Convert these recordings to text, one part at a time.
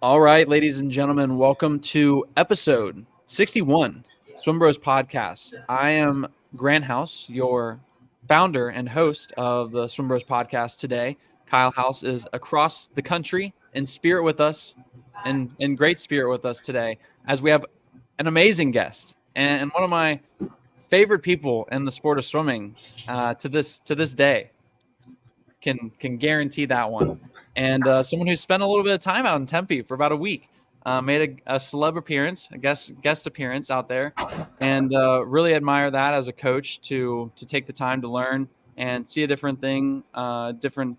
All right, ladies and gentlemen, welcome to episode 61, SwimBrosPodcast. I am Grant House, your founder and host of the SwimBrosPodcast today. Kyle House is across the country in spirit with us, in great spirit with us today, as we have an amazing guest and one of my favorite people in the sport of swimming to this day. Can guarantee that one. And someone who spent a little bit of time out in Tempe for about a week, made a celeb appearance, a guest appearance out there, and really admire that as a coach to take the time to learn and see a different thing, different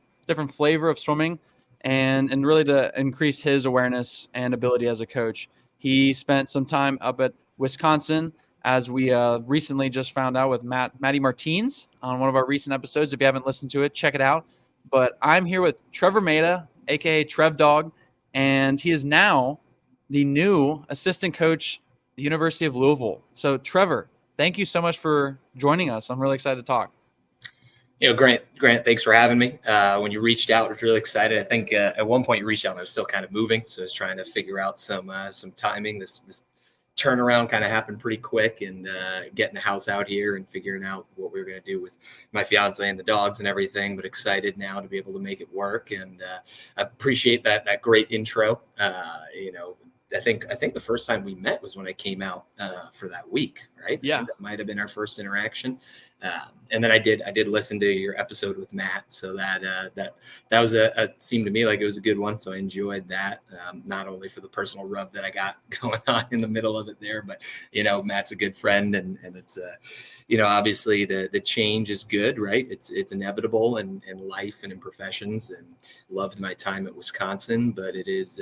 flavor of swimming, and really to increase his awareness and ability as a coach. He spent some time up at Wisconsin, as we recently just found out with Matty Martins on one of our recent episodes. If you haven't listened to it, check it out. But I'm here with Trevor Maida, aka Trev Dog, and he is now the new assistant coach at the University of Louisville. So, Trevor, thank you so much for joining us. I'm really excited to talk. Grant, thanks for having me. When you reached out, I was really excited. I think at one point you reached out and I was still kind of moving. So I was trying to figure out some timing. This turnaround kind of happened pretty quick, and getting the house out here and figuring out what we were going to do with my fiance and the dogs and everything, but excited now to be able to make it work. And I appreciate that great intro. I think the first time we met was when I came out for that week, right? Yeah. I think that might have been our first interaction. And then I did listen to your episode with Matt. So that was seemed to me like it was a good one. So I enjoyed that, not only for the personal rub that I got going on in the middle of it there, but, Matt's a good friend, and it's, obviously the change is good, right? It's inevitable in life and in professions, and loved my time at Wisconsin, but it is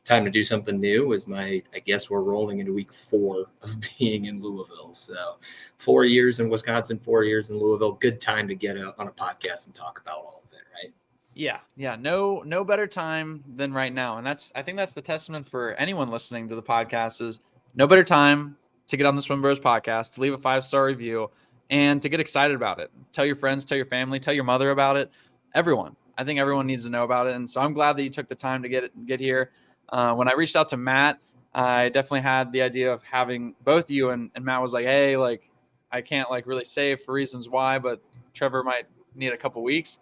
time to do something new. I guess we're rolling into week 4 of being in Louisville. So 4 years in Wisconsin, 4 years in Louisville, good time to get on a podcast and talk about all of it, right? Yeah. No better time than right now. And I think that's the testament for anyone listening to the podcast is no better time to get on the Swim Bros podcast, to leave a 5-star review, and to get excited about it. Tell your friends, tell your family, tell your mother about it. Everyone. I think everyone needs to know about it. And so I'm glad that you took the time to get here. When I reached out to Matt, I definitely had the idea of having both you, and Matt was like, hey, I can't really say for reasons why, but Trevor might need a couple weeks.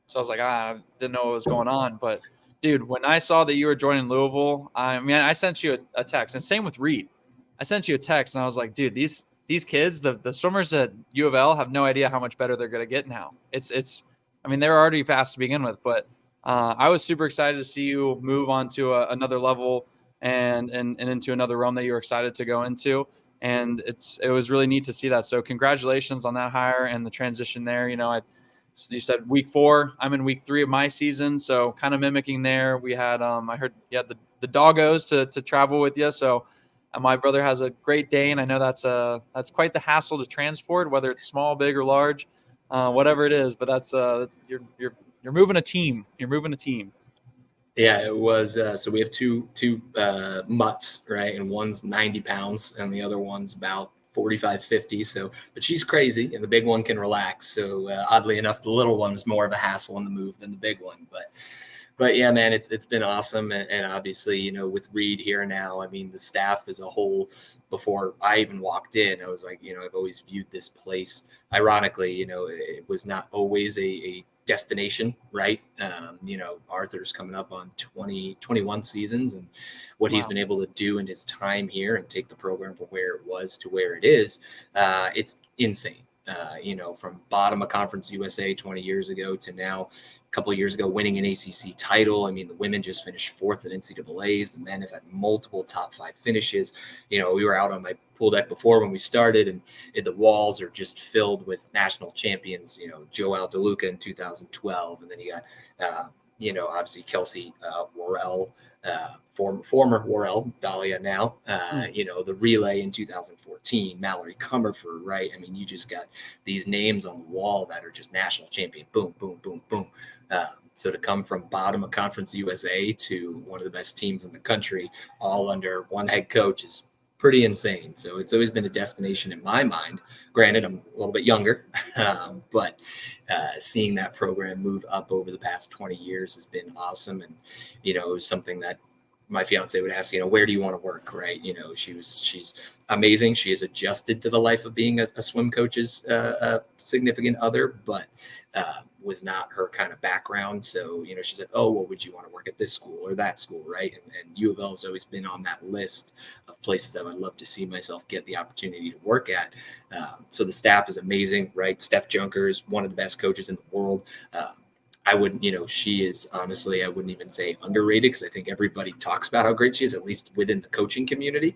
So I was like, I didn't know what was going on. But dude, when I saw that you were joining Louisville, I sent you a text, and same with Reed. I sent you a text, and I was like, dude, these kids, the swimmers at U of L have no idea how much better they're going to get now. They're already fast to begin with, but I was super excited to see you move on to another level and into another realm that you were excited to go into. And it was really neat to see that. So congratulations on that hire and the transition there. You said week 4, I'm in week 3 of my season. So kind of mimicking there. We had, I heard you had the doggos to travel with you. So my brother has a Great Dane. I know that's quite the hassle to transport, whether it's small, big, or large, whatever it is. But that's you're moving a team. You're moving a team. Yeah, it was. So we have two mutts, right? And one's 90 pounds and the other one's about 45, 50. So, but she's crazy and the big one can relax. So oddly enough, the little one was more of a hassle in the move than the big one. But yeah, man, it's been awesome. And obviously, with Reed here now, the staff as a whole, before I even walked in, I was like, I've always viewed this place, ironically, it was not always a destination, right? Arthur's coming up on 21 seasons, and what he's been able to do in his time here and take the program from where it was to where it is, it's insane. From bottom of Conference USA 20 years ago to now, a couple of years ago, winning an ACC title. The women just finished 4th at NCAAs. The men have had multiple top 5 finishes. We were out on my pool deck before when we started, and the walls are just filled with national champions. Joel DeLuca in 2012, and then you got, obviously Kelsey Worrell, former Worrell, Dahlia now, the relay in 2014, Mallory Comerford, right? You just got these names on the wall that are just national champion, boom, boom, boom, boom. So to come from bottom of Conference USA to one of the best teams in the country, all under one head coach, is pretty insane. So it's always been a destination in my mind. Granted, I'm a little bit younger, but seeing that program move up over the past 20 years has been awesome. And, it was something that my fiance would ask, where do you want to work? Right. She's amazing. She has adjusted to the life of being a swim coach's significant other, but was not her kind of background. So, she said, oh, well, would you want to work at this school or that school? Right. And U of L has always been on that list of places I would love to see myself get the opportunity to work at. So the staff is amazing, right? Steph Junker is one of the best coaches in the world. I wouldn't, she is honestly, I wouldn't even say underrated, because I think everybody talks about how great she is, at least within the coaching community.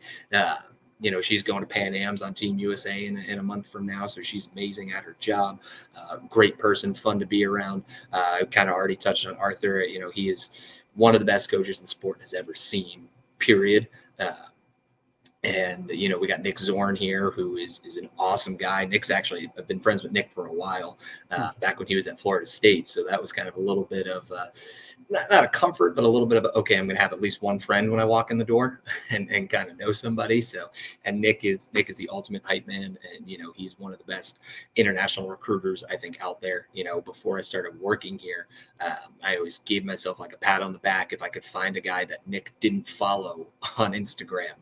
She's going to Pan Am's on Team USA in a month from now. So she's amazing at her job. Great person, fun to be around. I kind of already touched on Arthur. He is one of the best coaches the sport has ever seen, period. And, we got Nick Zorn here, who is an awesome guy. Nick's actually, I've been friends with Nick for a while, back when he was at Florida State. So that was kind of a little bit of, not a comfort, but a little bit of, okay, I'm going to have at least one friend when I walk in the door and kind of know somebody. So, and Nick is the ultimate hype man. And, he's one of the best international recruiters, I think, out there. Before I started working here, I always gave myself like a pat on the back if I could find a guy that Nick didn't follow on Instagram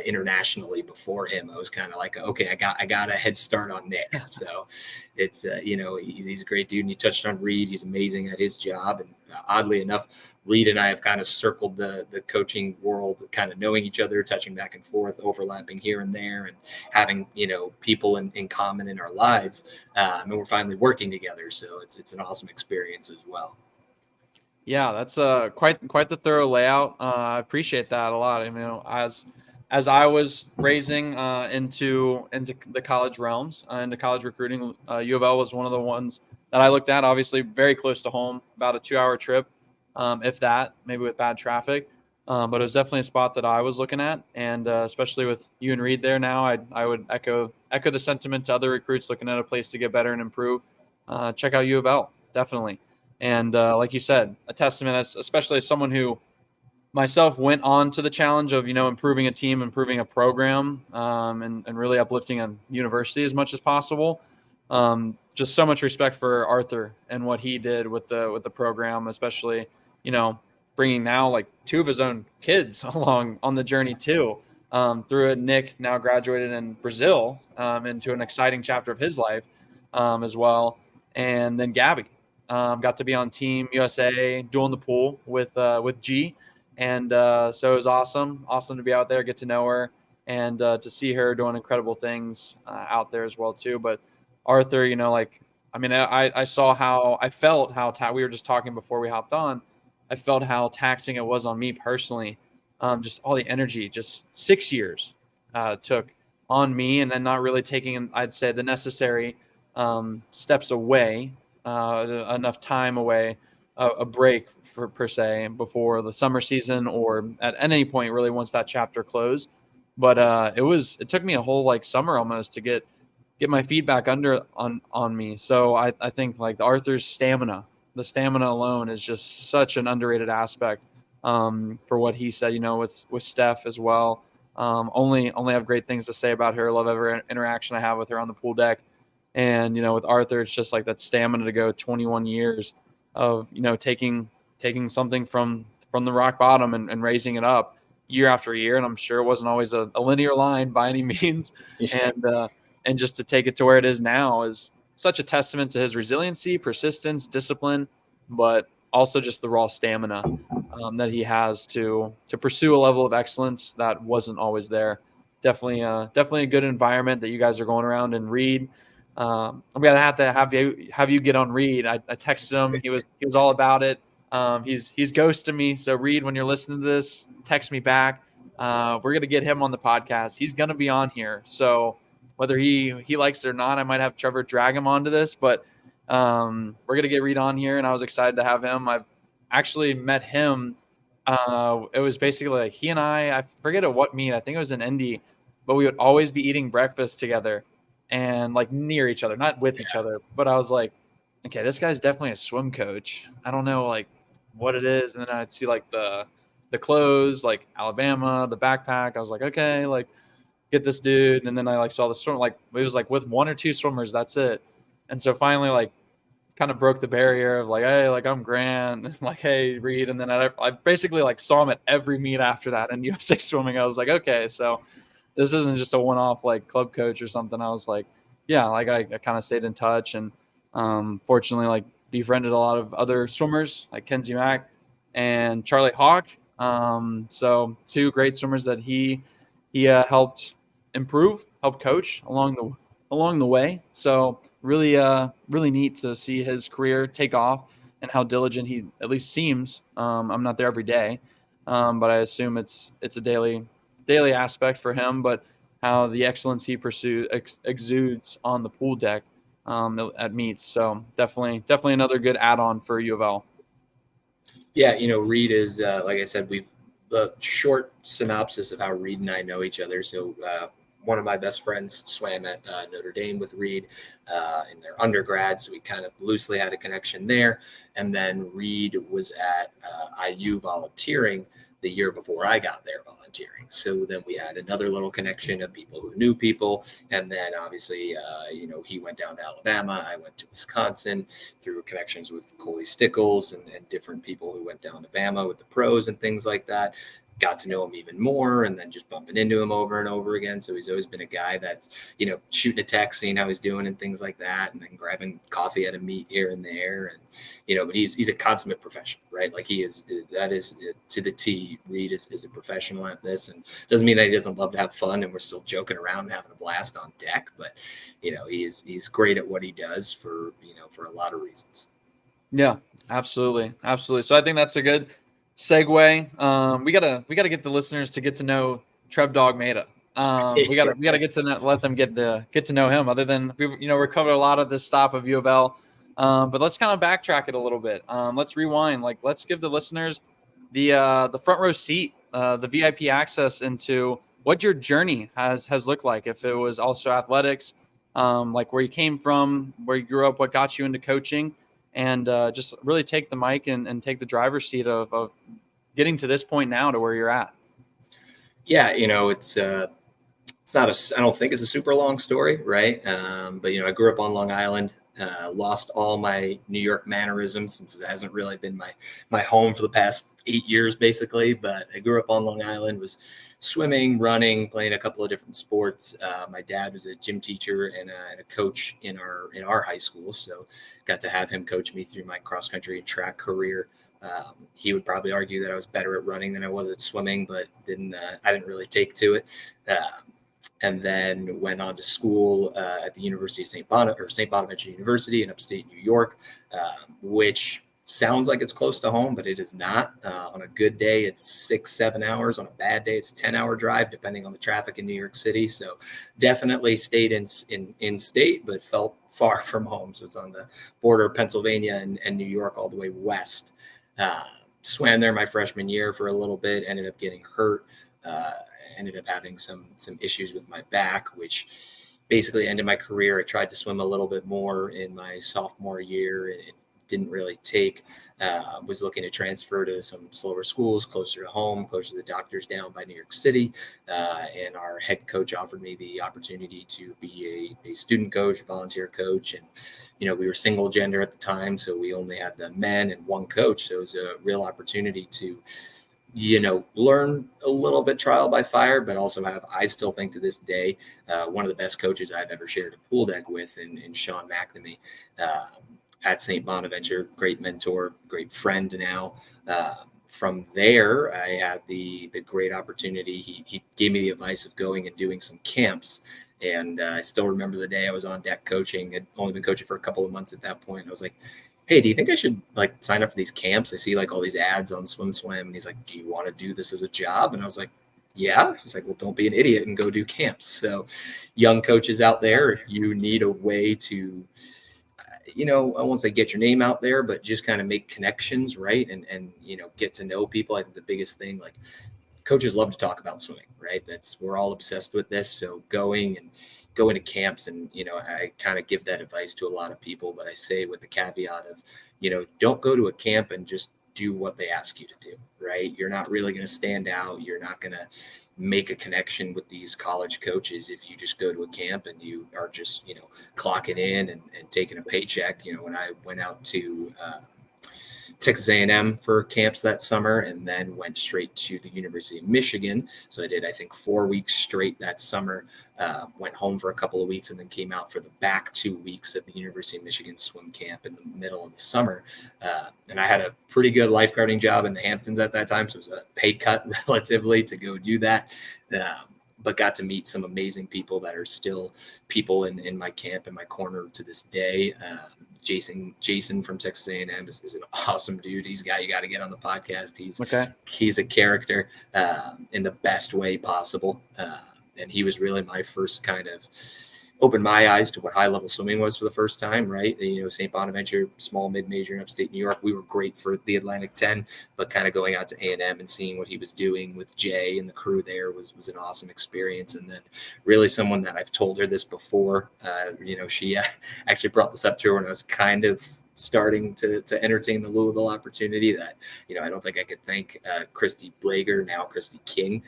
internationally before him. I was kind of like, okay, I got a head start on Nick. So it's, he's a great dude. And you touched on Reed. He's amazing at his job. And oddly enough, Reed and I have kind of circled the coaching world, kind of knowing each other, touching back and forth, overlapping here and there, and having, people in common in our lives. And we're finally working together. So it's an awesome experience as well. Yeah, that's quite the thorough layout. I appreciate that a lot. I mean, as I was raising into the college realms, into college recruiting, U of L was one of the ones that I looked at. Obviously, very close to home, about a 2-hour trip, if that, maybe with bad traffic. But it was definitely a spot that I was looking at, and especially with you and Reed there now, I would echo the sentiment to other recruits looking at a place to get better and improve. Check out U of L, definitely. And like you said, a testament, especially as someone who myself went on to the challenge of, improving a team, improving a program, and really uplifting a university as much as possible. Just so much respect for Arthur and what he did with the program, especially, bringing now like 2 of his own kids along on the journey too. Through it, Nick now graduated in Brazil, into an exciting chapter of his life, as well. And then Gabby got to be on Team USA doing the pool with G. And so it was awesome to be out there, get to know her, and to see her doing incredible things out there as well too. But Arthur, I saw how I felt we were just talking before we hopped on. I felt how taxing it was on me personally. Just all the energy, just 6 years took on me, and then not really taking, I'd say, the necessary steps away, enough time away, a break per se, before the summer season or at any point really once that chapter closed. But it took me a whole like summer almost to get my feet back on me. So I think like the stamina alone is just such an underrated aspect, for what he said, with Steph as well. Only have great things to say about her. Love every interaction I have with her on the pool deck. And, with Arthur, it's just like that stamina to go 21 years of, taking something from the rock bottom and raising it up year after year. And I'm sure it wasn't always a linear line by any means. Yeah. And just to take it to where it is now is such a testament to his resiliency, persistence, discipline, but also just the raw stamina that he has to pursue a level of excellence that wasn't always there. Definitely a good environment that you guys are going around and read. I'm gonna have to have you get on Reed. I texted him. He was all about it. He's ghosted me. So Reed, when you're listening to this, text me back. We're gonna get him on the podcast. He's gonna be on here. So whether he likes it or not, I might have Trevor drag him onto this. But we're gonna get Reed on here, and I was excited to have him. I've actually met him. It was basically like he and I forget at what meet. I think it was in Indy, but we would always be eating breakfast together. And like near each other, not with each other. But I was like, okay, this guy's definitely a swim coach. I don't know like what it is. And then I'd see like the clothes, like Alabama, the backpack. I was like, okay, like get this dude. And then I like saw the swim, like it was like with 1 or 2 swimmers, that's it. And so finally, like, kind of broke the barrier of like, hey, like I'm Grant, and like, hey, Reed. And then I basically like saw him at every meet after that in USA Swimming. I was like, okay, so this isn't just a one-off like club coach or something. I was like, yeah, like I kind of stayed in touch, and fortunately, like befriended a lot of other swimmers like Kenzie Mack and Charlie Hawk. So 2 great swimmers that he helped improve, helped coach along the way. So really neat to see his career take off and how diligent he at least seems. I'm not there every day, but I assume it's a daily aspect for him. But how the excellence he exudes on the pool deck at meets. So definitely another good add-on for U of L. Yeah, Reed is like I said, we've the short synopsis of how Reed and I know each other. So one of my best friends swam at Notre Dame with Reed in their undergrad, so we kind of loosely had a connection there. And then Reed was at IU volunteering the year before I got there volunteering. So then we had another little connection of people who knew people. And then obviously, he went down to Alabama. I went to Wisconsin through connections with Coley Stickles and different people who went down to Bama with the pros and things like that. Got to know him even more, and then just bumping into him over and over again. So he's always been a guy that's, shooting a text, seeing how he's doing and things like that, and then grabbing coffee at a meet here and there. And, but he's a consummate professional, right? Like that is to the T. Reed is a professional at this, and doesn't mean that he doesn't love to have fun, and we're still joking around and having a blast on deck, but, he's great at what he does for a lot of reasons. Yeah, absolutely. So I think that's a good segue. We gotta get the listeners to get to know Trev Dog Maida. We gotta get to let them get to know him. Other than we're covered a lot of this stop of U of L, but let's kind of backtrack it a little bit. Let's rewind. Like let's give the listeners the front row seat, the VIP access into what your journey has looked like. If it was also athletics, like where you came from, where you grew up, what got you into coaching. And just really take the mic and take the driver's seat of getting to this point now to where you're at. Yeah, it's not I don't think it's a super long story, right? But I grew up on Long Island, lost all my New York mannerisms since it hasn't really been my home for the past 8 years, basically. But I grew up on Long Island, was swimming, running, playing a couple of different sports. My dad was a gym teacher and a coach in our high school, so got to have him coach me through my cross country and track career. He would probably argue that I was better at running than I was at swimming, but I didn't really take to it. And then went on to school at the University of St. Bonaventure University in upstate New York, which sounds like it's close to home, but it is not. On a good day, it's 6-7 hours. On a bad day, it's 10-hour drive, depending on the traffic in New York City. So definitely stayed in state, but felt far from home. So it's on the border of Pennsylvania and New York, all the way west. Swam there my freshman year for a little bit, ended up getting hurt. Ended up having some issues with my back, which basically ended my career. I tried to swim a little bit more in my sophomore year. It didn't really take. Was looking to transfer to some slower schools closer to home, closer to the doctors down by New York City. And our head coach offered me the opportunity to be a student coach, a volunteer coach. And, we were single gender at the time, so we only had the men and one coach. So it was a real opportunity to learn a little bit trial by fire, but also I still think to this day, one of the best coaches I've ever shared a pool deck with in Sean McNamee at St. Bonaventure, great mentor, great friend now. From there, I had the great opportunity. He gave me the advice of going and doing some camps. And I still remember the day I was on deck coaching. I'd only been coaching for a couple of months at that point. I was like, hey, do you think I should sign up for these camps? I see all these ads on SwimSwam. And he's like, do you want to do this as a job? And I was like, yeah. He's like, well, don't be an idiot and go do camps. So young coaches out there, if you need a way to, I won't say get your name out there, but just kind of make connections, right? And get to know people. I think the biggest thing, coaches love to talk about swimming, right? We're all obsessed with this. So going to camps and, I kind of give that advice to a lot of people, but I say with the caveat of, don't go to a camp and just do what they ask you to do, right? You're not really going to stand out. You're not going to make a connection with these college coaches if you just go to a camp and you are just, clocking in and taking a paycheck. When I went out to Texas A&M for camps that summer and then went straight to the University of Michigan. So I did, I think, 4 weeks straight that summer, went home for a couple of weeks and then came out for the back 2 weeks at the University of Michigan swim camp in the middle of the summer. And I had a pretty good lifeguarding job in the Hamptons at that time. So it was a pay cut relatively to go do that. But got to meet some amazing people that are still people in my camp, in my corner to this day. Jason from Texas A&M is an awesome dude. He's a guy you got to get on the podcast. He's a character in the best way possible. And he was really my first kind of opened my eyes to what high level swimming was for the first time, right? St. Bonaventure, small mid-major in upstate New York. We were great for the Atlantic 10, but kind of going out to A&M and seeing what he was doing with Jay and the crew there was an awesome experience. And then really someone that I've told her this before, she actually brought this up to her when I was kind of starting to entertain the Louisville opportunity that, I don't think I could thank Christy Brager, now Christy King,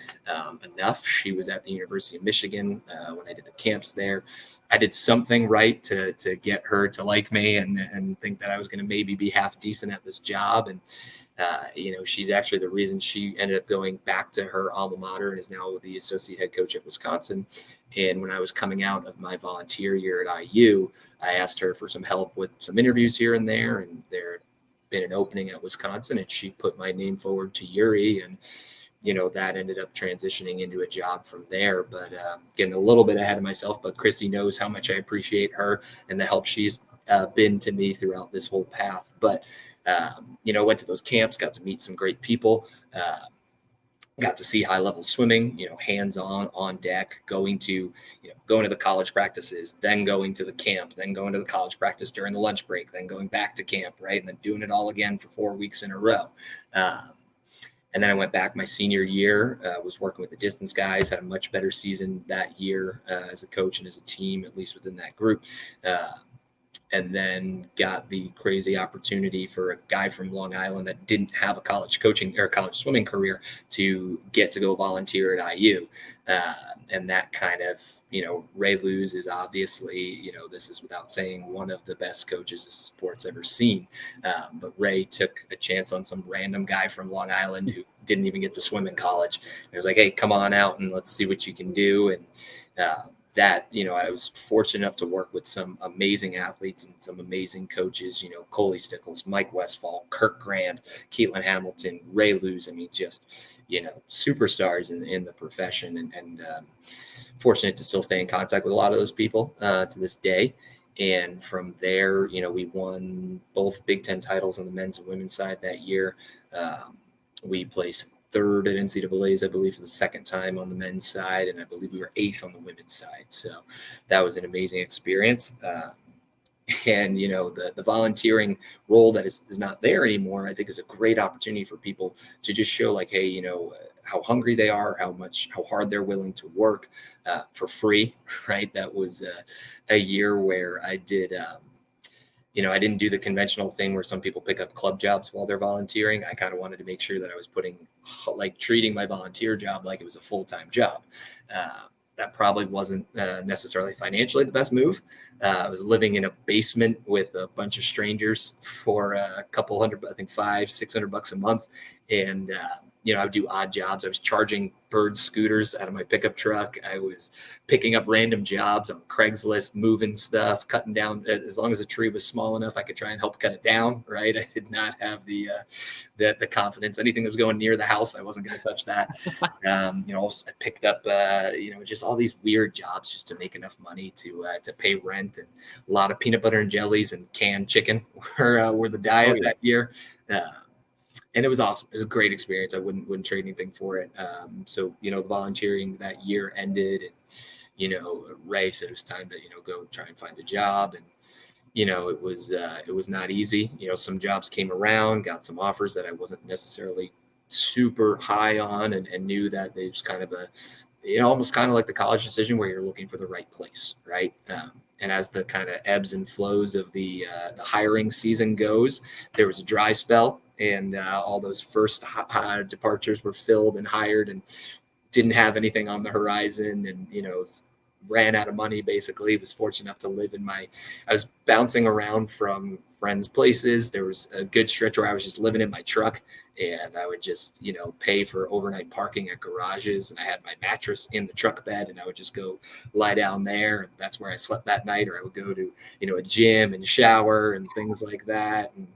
enough. She was at the University of Michigan when I did the camps there. I did something right to get her to like me and think that I was going to maybe be half decent at this job. And, she's actually the reason she ended up going back to her alma mater and is now the associate head coach at Wisconsin. And when I was coming out of my volunteer year at IU, I asked her for some help with some interviews here and there, and there had been an opening at Wisconsin, and she put my name forward to Yuri, and that ended up transitioning into a job from there. But getting a little bit ahead of myself, but Christy knows how much I appreciate her and the help she's been to me throughout this whole path. But went to those camps, got to meet some great people. Got to see high level swimming, hands-on on deck, going to the college practices, then going to the camp, then going to the college practice during the lunch break, then going back to camp, right? And then doing it all again for 4 weeks in a row. And then I went back my senior year, was working with the distance guys, had a much better season that year as a coach and as a team, at least within that group. And then got the crazy opportunity for a guy from Long Island that didn't have a college coaching or college swimming career to get to go volunteer at IU. And that kind of, Ray Luz is obviously, this is without saying one of the best coaches the sport's ever seen. But Ray took a chance on some random guy from Long Island who didn't even get to swim in college. He was like, hey, come on out and let's see what you can do. And, that, I was fortunate enough to work with some amazing athletes and some amazing coaches, Coley Stickles, Mike Westfall, Kirk Grand, Caitlin Hamilton, Ray Luz. I mean, just, superstars in the profession and fortunate to still stay in contact with a lot of those people to this day. And from there, we won both Big Ten titles on the men's and women's side that year. We placed third at NCAAs, I believe, for the second time on the men's side, and I believe we were eighth on the women's side. So that was an amazing experience. And, the volunteering role that is not there anymore, I think is a great opportunity for people to just show like, hey, how hungry they are, how hard they're willing to work for free, right? That was a year where I did I didn't do the conventional thing where some people pick up club jobs while they're volunteering. I kind of wanted to make sure that I was treating my volunteer job like it was a full-time job. That probably wasn't necessarily financially the best move. I was living in a basement with a bunch of strangers for a couple hundred, I think $500-600 a month. And, I would do odd jobs. I was charging Bird scooters out of my pickup truck. I was picking up random jobs on Craigslist, moving stuff, cutting down. As long as a tree was small enough, I could try and help cut it down. Right. I did not have the confidence. Anything that was going near the house, I wasn't going to touch that. I picked up, just all these weird jobs just to make enough money to pay rent, and a lot of peanut butter and jellies and canned chicken were the diet that year. And it was awesome. It was a great experience. I wouldn't trade anything for it. So, the volunteering that year ended, and, Ray said it was time to, go try and find a job. And, it was not easy. Some jobs came around, got some offers that I wasn't necessarily super high on, and knew that it was kind of almost kind of like the college decision where you're looking for the right place. Right. And as the kind of ebbs and flows of the hiring season goes, there was a dry spell. and all those first departures were filled and hired, and didn't have anything on the horizon, and ran out of money. Basically, was fortunate enough to live I was bouncing around from friends' places. There was a good stretch where I was just living in my truck, and I would just pay for overnight parking at garages, and I had my mattress in the truck bed, and I would just go lie down there, and that's where I slept that night. Or I would go to a gym and shower and things like that, and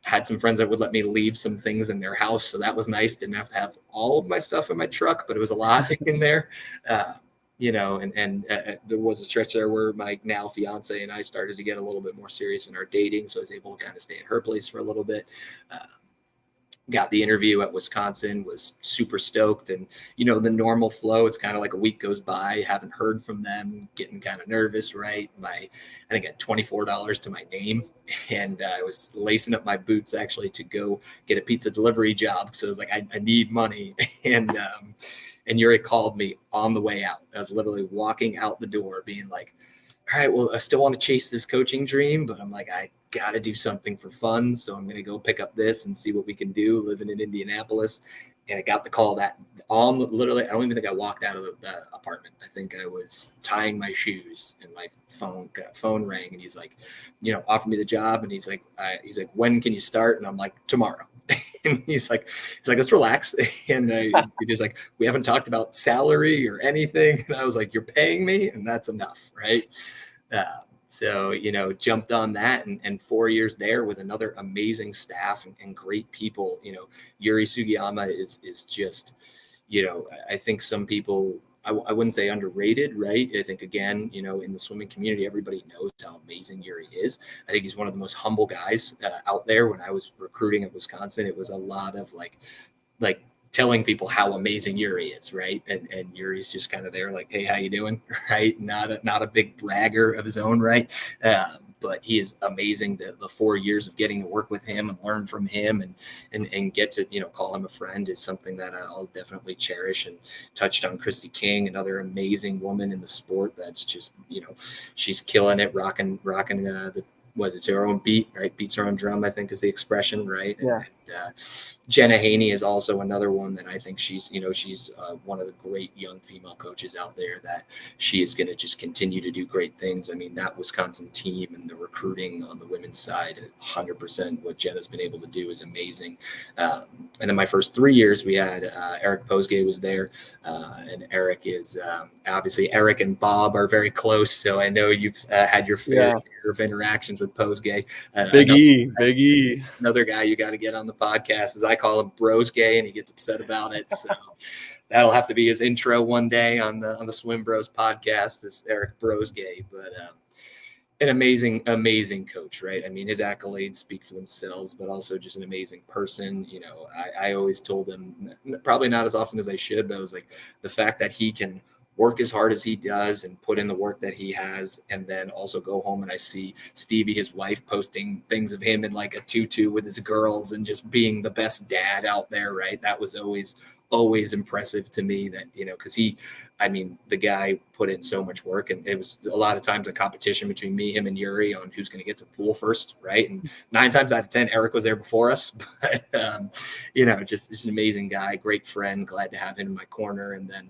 had some friends that would let me leave some things in their house, so that was nice. Didn't have to have all of my stuff in my truck, but it was a lot in there. There was a stretch there where my now fiance and I started to get a little bit more serious in our dating, so I was able to kind of stay at her place for a little bit. Got the interview at Wisconsin, was super stoked, and the normal flow, it's kind of like a week goes by, haven't heard from them, getting kind of nervous, right? I think I had $24 to my name, and I was lacing up my boots actually to go get a pizza delivery job, because I was like, I need money. And Yuri called me on the way out. I was literally walking out the door being like, all right, well, I still want to chase this coaching dream, but I'm like, I got to do something for fun. So I'm going to go pick up this and see what we can do living in Indianapolis. And I got the call that literally, I don't even think I walked out of the apartment. I think I was tying my shoes, and my phone rang, and he's like, offered me the job. And he's like, when can you start? And I'm like, tomorrow. And he's like, let's relax. And he's like, we haven't talked about salary or anything. And I was like, you're paying me, and that's enough, right? So, jumped on that, and 4 years there with another amazing staff and great people. Yuri Sugiyama is just, I think some people, I wouldn't say underrated, right? I think, again, in the swimming community, everybody knows how amazing Yuri is. I think he's one of the most humble guys out there. When I was recruiting at Wisconsin, it was a lot of like telling people how amazing Yuri is, right? And Yuri's just kind of there like, hey, how you doing? Right? Not a big bragger of his own, right? But he is amazing. The 4 years of getting to work with him and learn from him and get to, call him a friend is something that I'll definitely cherish. And touched on Christy King, another amazing woman in the sport that's just, she's killing it, rocking it's her own beat, right? Beats her own drum, I think is the expression, right? Yeah. And Jenna Haney is also another one that I think she's one of the great young female coaches out there, that she is going to just continue to do great things. I mean, that Wisconsin team and the recruiting on the women's side, 100% what Jenna's been able to do is amazing. And then my first 3 years, we had Eric Posgay was there. And Eric is obviously, Eric and Bob are very close. So I know you've had your fair share of interactions with Posgay. Big E. Another guy you got to get on the podcast, as I call him, Bros Gay, and he gets upset about it. So that'll have to be his intro one day on the Swim Bros podcast, is Eric Bros Gay. But an amazing coach, right? I mean, his accolades speak for themselves, but also just an amazing person. I always told him, probably not as often as I should, but I was like, the fact that he can work as hard as he does and put in the work that he has, and then also go home and I see Stevie, his wife, posting things of him in like a tutu with his girls and just being the best dad out there, right? That was always impressive to me, that, because the guy put in so much work, and it was a lot of times a competition between him and Yuri on who's going to get to the pool first, right? And 9 times out of 10, Eric was there before us, but just an amazing guy, great friend, glad to have him in my corner. And then,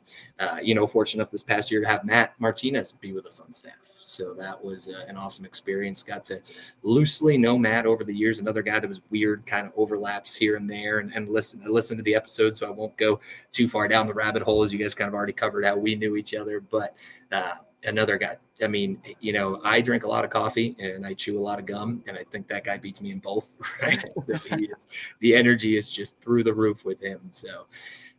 fortunate enough this past year to have Matt Martinez be with us on staff. So that was an awesome experience. Got to loosely know Matt over the years, another guy that was weird, kind of overlaps here and there, and listen to the episode, so I won't go too far down the rabbit hole, as you guys kind of already covered how we knew each other. But another guy, I drink a lot of coffee and I chew a lot of gum, and I think that guy beats me in both, right? So the energy is just through the roof with him. So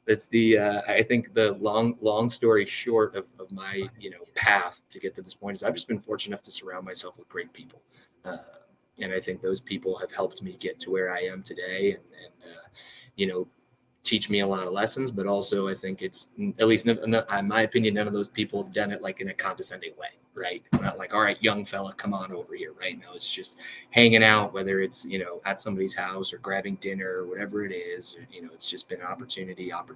that's I think the long story short of my, path to get to this point is I've just been fortunate enough to surround myself with great people. And I think those people have helped me get to where I am today, and teach me a lot of lessons. But also, I think it's, at least in my opinion, none of those people have done it like in a condescending way, right? It's not like, all right, young fella, come on over here, right? No, it's just hanging out, whether it's, at somebody's house or grabbing dinner or whatever it is. It's just been opportunity after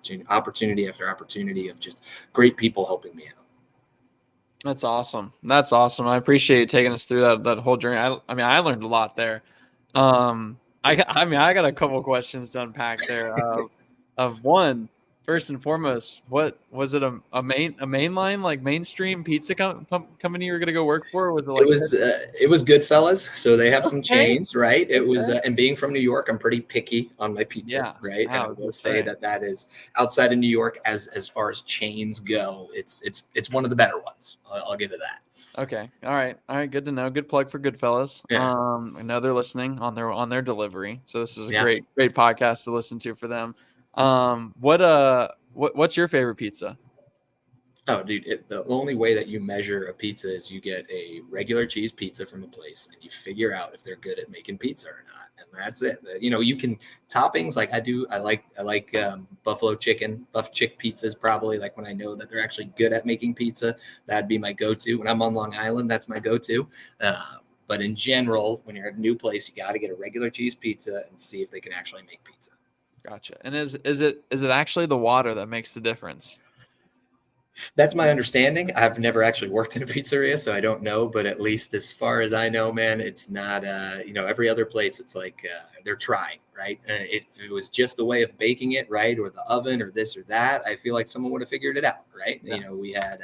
opportunity of just great people helping me out. That's awesome. I appreciate you taking us through that whole journey. I learned a lot there. I got a couple questions to unpack there. Of one, first and foremost, what was it a mainline like mainstream pizza company you were gonna go work for? Or was it like It was Goodfellas, so they have some okay, chains, right? It was, okay. and being from New York, I'm pretty picky on my pizza, Yeah, right? And I I was will gonna say say. that that is outside of New York, as far as chains go, it's one of the better ones. I'll give it that. Okay. All right. Good to know. Good plug for Goodfellas. Yeah, I know they're listening on their delivery, so this is a yeah. great podcast to listen to for them. What's your favorite pizza? Oh, dude, the only way that you measure a pizza is you get a regular cheese pizza from a place and you figure out if they're good at making pizza or not. And that's it. You know, you can toppings like I do. I like buffalo chicken, buff chick pizzas probably like when I know that they're actually good at making pizza. That'd be my go-to. When I'm on Long Island, that's my go-to. But in general, when you're at a new place, you got to get a regular cheese pizza and see if they can actually make pizza. Gotcha. And is it actually the water that makes the difference? That's my understanding. I've never actually worked in a pizzeria, so I don't know. But at least as far as I know, man, it's not. Every other place, it's like they're trying, right? If it was just the way of baking it, right, or the oven, or this or that, I feel like someone would have figured it out, right? Yeah. You know, we had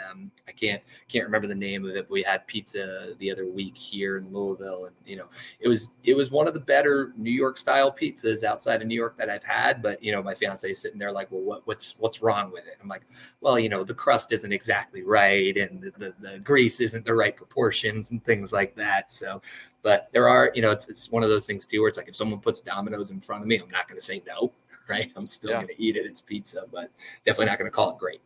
I can't remember the name of it, but we had pizza the other week here in Louisville, and it was one of the better New York style pizzas outside of New York that I've had. But my fiance is sitting there like, well, what's wrong with it? I'm like, well, the crust isn't exactly right and the grease isn't the right proportions and things like that. So, but there are, it's one of those things too, where it's like, if someone puts Domino's in front of me, I'm not going to say no, right? I'm still Yeah. going to eat it. It's pizza, but definitely not going to call it great.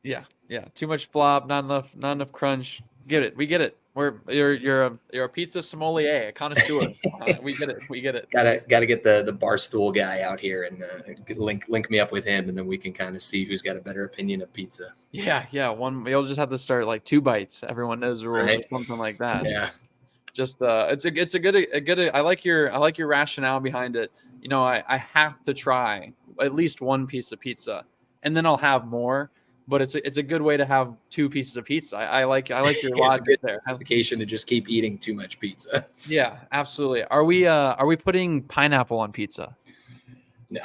Yeah. Yeah. Too much flop, not enough crunch. Get it. We get it. You're a pizza sommelier, a connoisseur. We get it. We get it. Gotta get the barstool guy out here and link me up with him, and then we can kind of see who's got a better opinion of pizza. Yeah. Yeah. You'll just have to start like 2 bites. Everyone knows the rules Right? or something like that. Yeah. Just it's a good. I like your rationale behind it. I have to try at least one piece of pizza, and then I'll have more. But it's a good way to have 2 pieces of pizza. I like your It's a logic good there. justification to just keep eating too much pizza. Yeah, absolutely. Are we putting pineapple on pizza? No,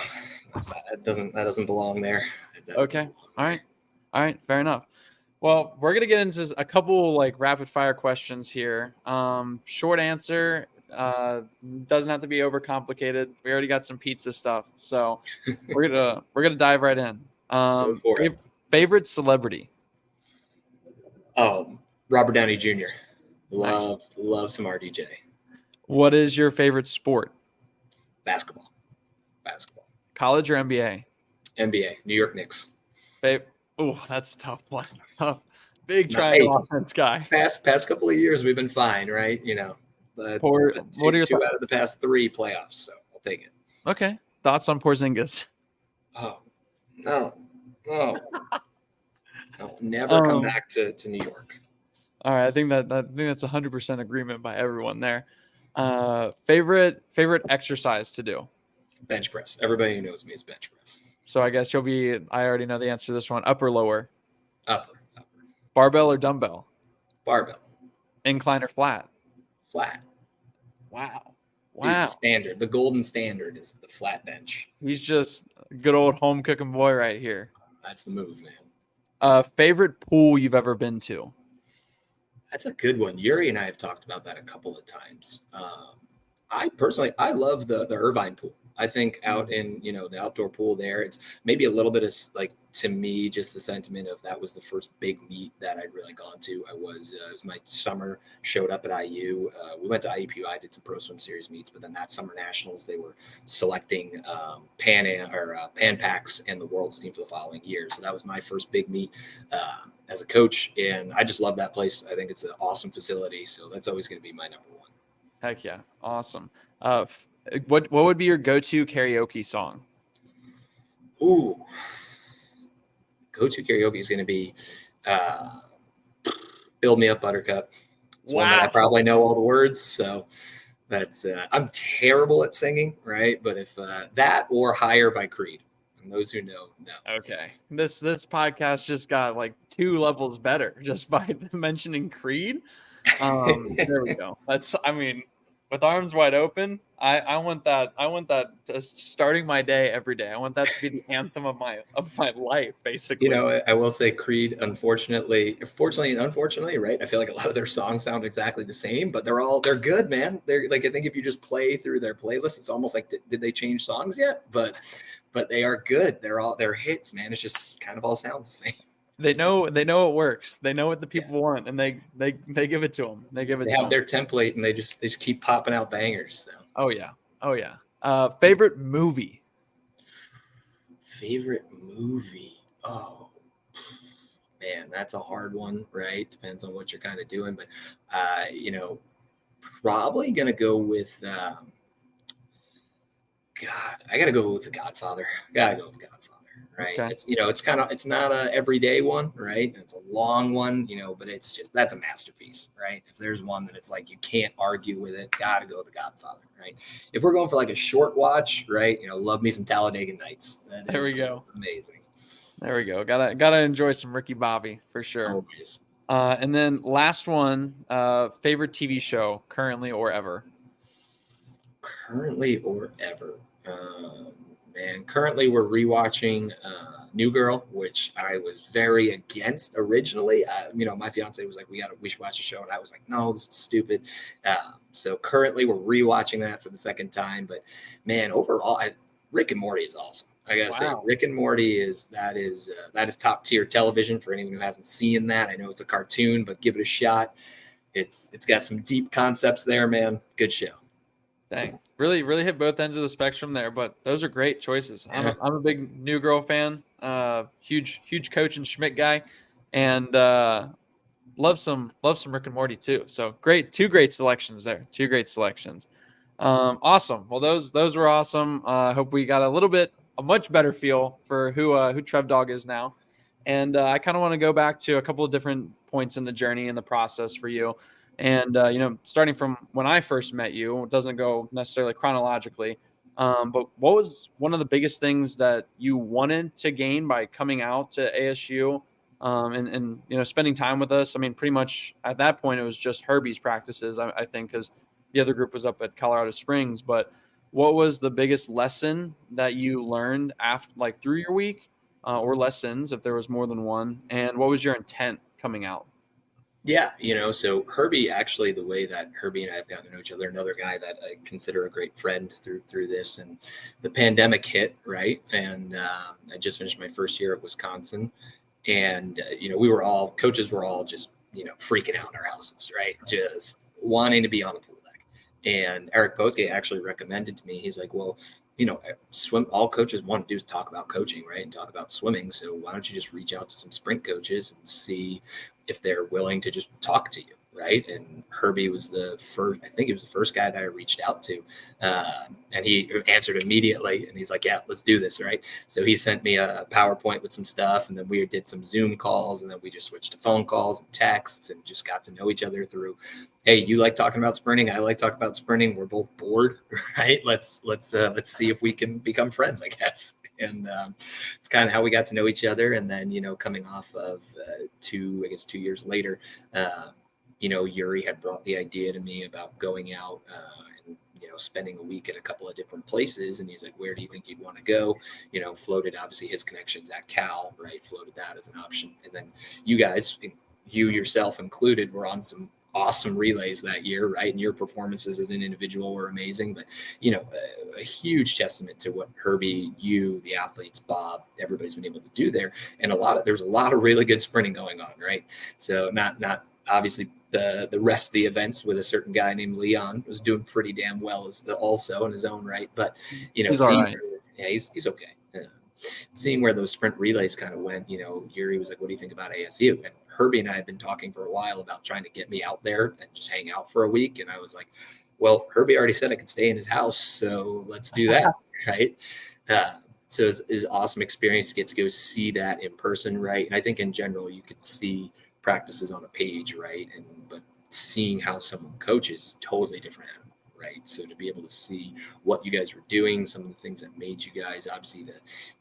that doesn't belong there. Okay. All right. Fair enough. Well, we're gonna get into a couple like rapid fire questions here. Short answer. Doesn't have to be overcomplicated. We already got some pizza stuff, so we're gonna dive right in. Go for it. Favorite celebrity? Oh, Robert Downey Jr. Nice. Love some RDJ. What is your favorite sport? Basketball. College or NBA? NBA. New York Knicks. Oh, that's a tough one. Tough. Big Hey, offense guy. past couple of years we've been fine, right? What Two, are your two out of the past 3 playoffs, so I'll take it. Okay. Thoughts on Porzingis? Oh no, never come back to New York. All right, I think that's 100% agreement by everyone there. Favorite exercise to do? Bench press. Everybody who knows me is bench press. So I guess I already know the answer to this one. Upper, lower? Upper. Barbell or dumbbell? Barbell. Incline or flat? Flat. Wow. Dude, the standard, the golden standard is the flat bench. He's just a good old home cooking boy right here. That's the move, man. Favorite pool you've ever been to? That's a good one. Yuri and I have talked about that a couple of times. I love the Irvine pool. I think out in, the outdoor pool there, it's maybe a little bit of like, to me, just the sentiment of that was the first big meet that I'd really gone to. It was my summer, showed up at IU. We went to IUPUI, did some Pro Swim Series meets, but then that summer nationals, they were selecting Pan Packs and the World's team for the following year. So that was my first big meet as a coach. And I just love that place. I think it's an awesome facility. So that's always going to be my number one. Heck yeah. Awesome. What would be your go-to karaoke song? Ooh. Go-to karaoke is going to be Build Me Up, Buttercup. It's one that I probably know all the words. So that's I'm terrible at singing, right? But if that or Higher by Creed. And those who know. Okay. This podcast just got like 2 levels better just by mentioning Creed. There we go. with arms wide open. I want that. I want that starting my day every day. I want that to be the anthem of my life, You basically. know, I will say Creed, fortunately and unfortunately, right? I feel like a lot of their songs sound exactly the same, but they're good, man. They're like, I think if you just play through their playlist, it's almost like, did they change songs yet? But they are good. They're hits, man. It's just kind of all sounds the same. They know it works. They know what the Yeah. people want, and they give it to them. They give it They to have them. their template and they just keep popping out bangers. So Oh yeah. Oh yeah. Favorite movie? favorite movie. Oh man, that's a hard one, right? Depends on what you're kind of doing. But you know, probably gonna go with God, I gotta go with The Godfather. I gotta go with Godfather, right? Okay. It's not a everyday one, right? It's a long one, but it's just that's a masterpiece, right? If there's one that it's like you can't argue with it, gotta go with The Godfather, right? If we're going for like a short watch, right? Love me some Talladega Nights. There we go. That's amazing. There we go. Gotta enjoy some Ricky Bobby for sure. Always. And then last one, favorite TV show currently or ever? Currently or ever. Um, Man, currently we're rewatching New Girl, which I was very against originally. My fiance was like, we should watch a show," and I was like, "No, this is stupid." So currently we're rewatching that for the second time. But man, overall, Rick and Morty is awesome. I gotta say, Wow. Rick and Morty is top tier television for anyone who hasn't seen that. I know it's a cartoon, but give it a shot. It's got some deep concepts there, man. Good show. Dang. Really, really hit both ends of the spectrum there, but those are great choices. I'm Yeah. a big New Girl fan. Huge Coach and Schmidt guy, and love some Rick and Morty too. So great, two great selections there. Two great selections. Awesome. Well, those were awesome. I hope we got a much better feel for who Trev Dog is now. And I kind of want to go back to a couple of different points in the journey and the process for you. And starting from when I first met you, it doesn't go necessarily chronologically. But what was one of the biggest things that you wanted to gain by coming out to ASU, and spending time with us? I mean, pretty much at that point it was just Herbie's practices, I think, because the other group was up at Colorado Springs. But what was the biggest lesson that you learned after, like, through your week, or lessons if there was more than one? And what was your intent coming out? Yeah, so Herbie, actually, the way that Herbie and I have gotten to know each other, another guy that I consider a great friend through this, and the pandemic hit, right? And I just finished my first year at Wisconsin, and coaches were all just freaking out in our houses, right? Just wanting to be on the pool deck. And Eric Boske actually recommended to me. He's like, "Well, swim. All coaches want to do is talk about coaching, right? And talk about swimming. So why don't you just reach out to some sprint coaches and see if they're willing to just talk to you, right?" And Herbie was the first. I think he was the first guy that I reached out to, and he answered immediately. And he's like, "Yeah, let's do this," right? So he sent me a PowerPoint with some stuff, and then we did some Zoom calls, and then we just switched to phone calls and texts, and just got to know each other through, "Hey, you like talking about sprinting, I like talking about sprinting. We're both bored, right? Let's see if we can become friends, I guess." And it's kind of how we got to know each other. And then coming off of 2 years later, Yuri had brought the idea to me about going out and spending a week at a couple of different places. And he's like, "Where do you think you'd want to go?" Floated obviously his connections at Cal, right? Floated that as an option. And then you guys, you yourself included, were on some awesome relays that year, right? And your performances as an individual were amazing. But a huge testament to what Herbie, you, the athletes, Bob, everybody's been able to do there. And there's a lot of really good sprinting going on, right? So not obviously the rest of the events with a certain guy named Leon was doing pretty damn well also in his own right. But He's all right. yeah, he's okay. Seeing where those sprint relays kind of went, Yuri was like, "What do you think about ASU?" And Herbie and I had been talking for a while about trying to get me out there and just hang out for a week. And I was like, "Well, Herbie already said I could stay in his house, so let's do that." Right. So it's awesome experience to get to go see that in person. Right. And I think in general, you could see practices on a page, right? But seeing how someone coaches is totally different animal, right? So to be able to see what you guys were doing, some of the things that made you guys, obviously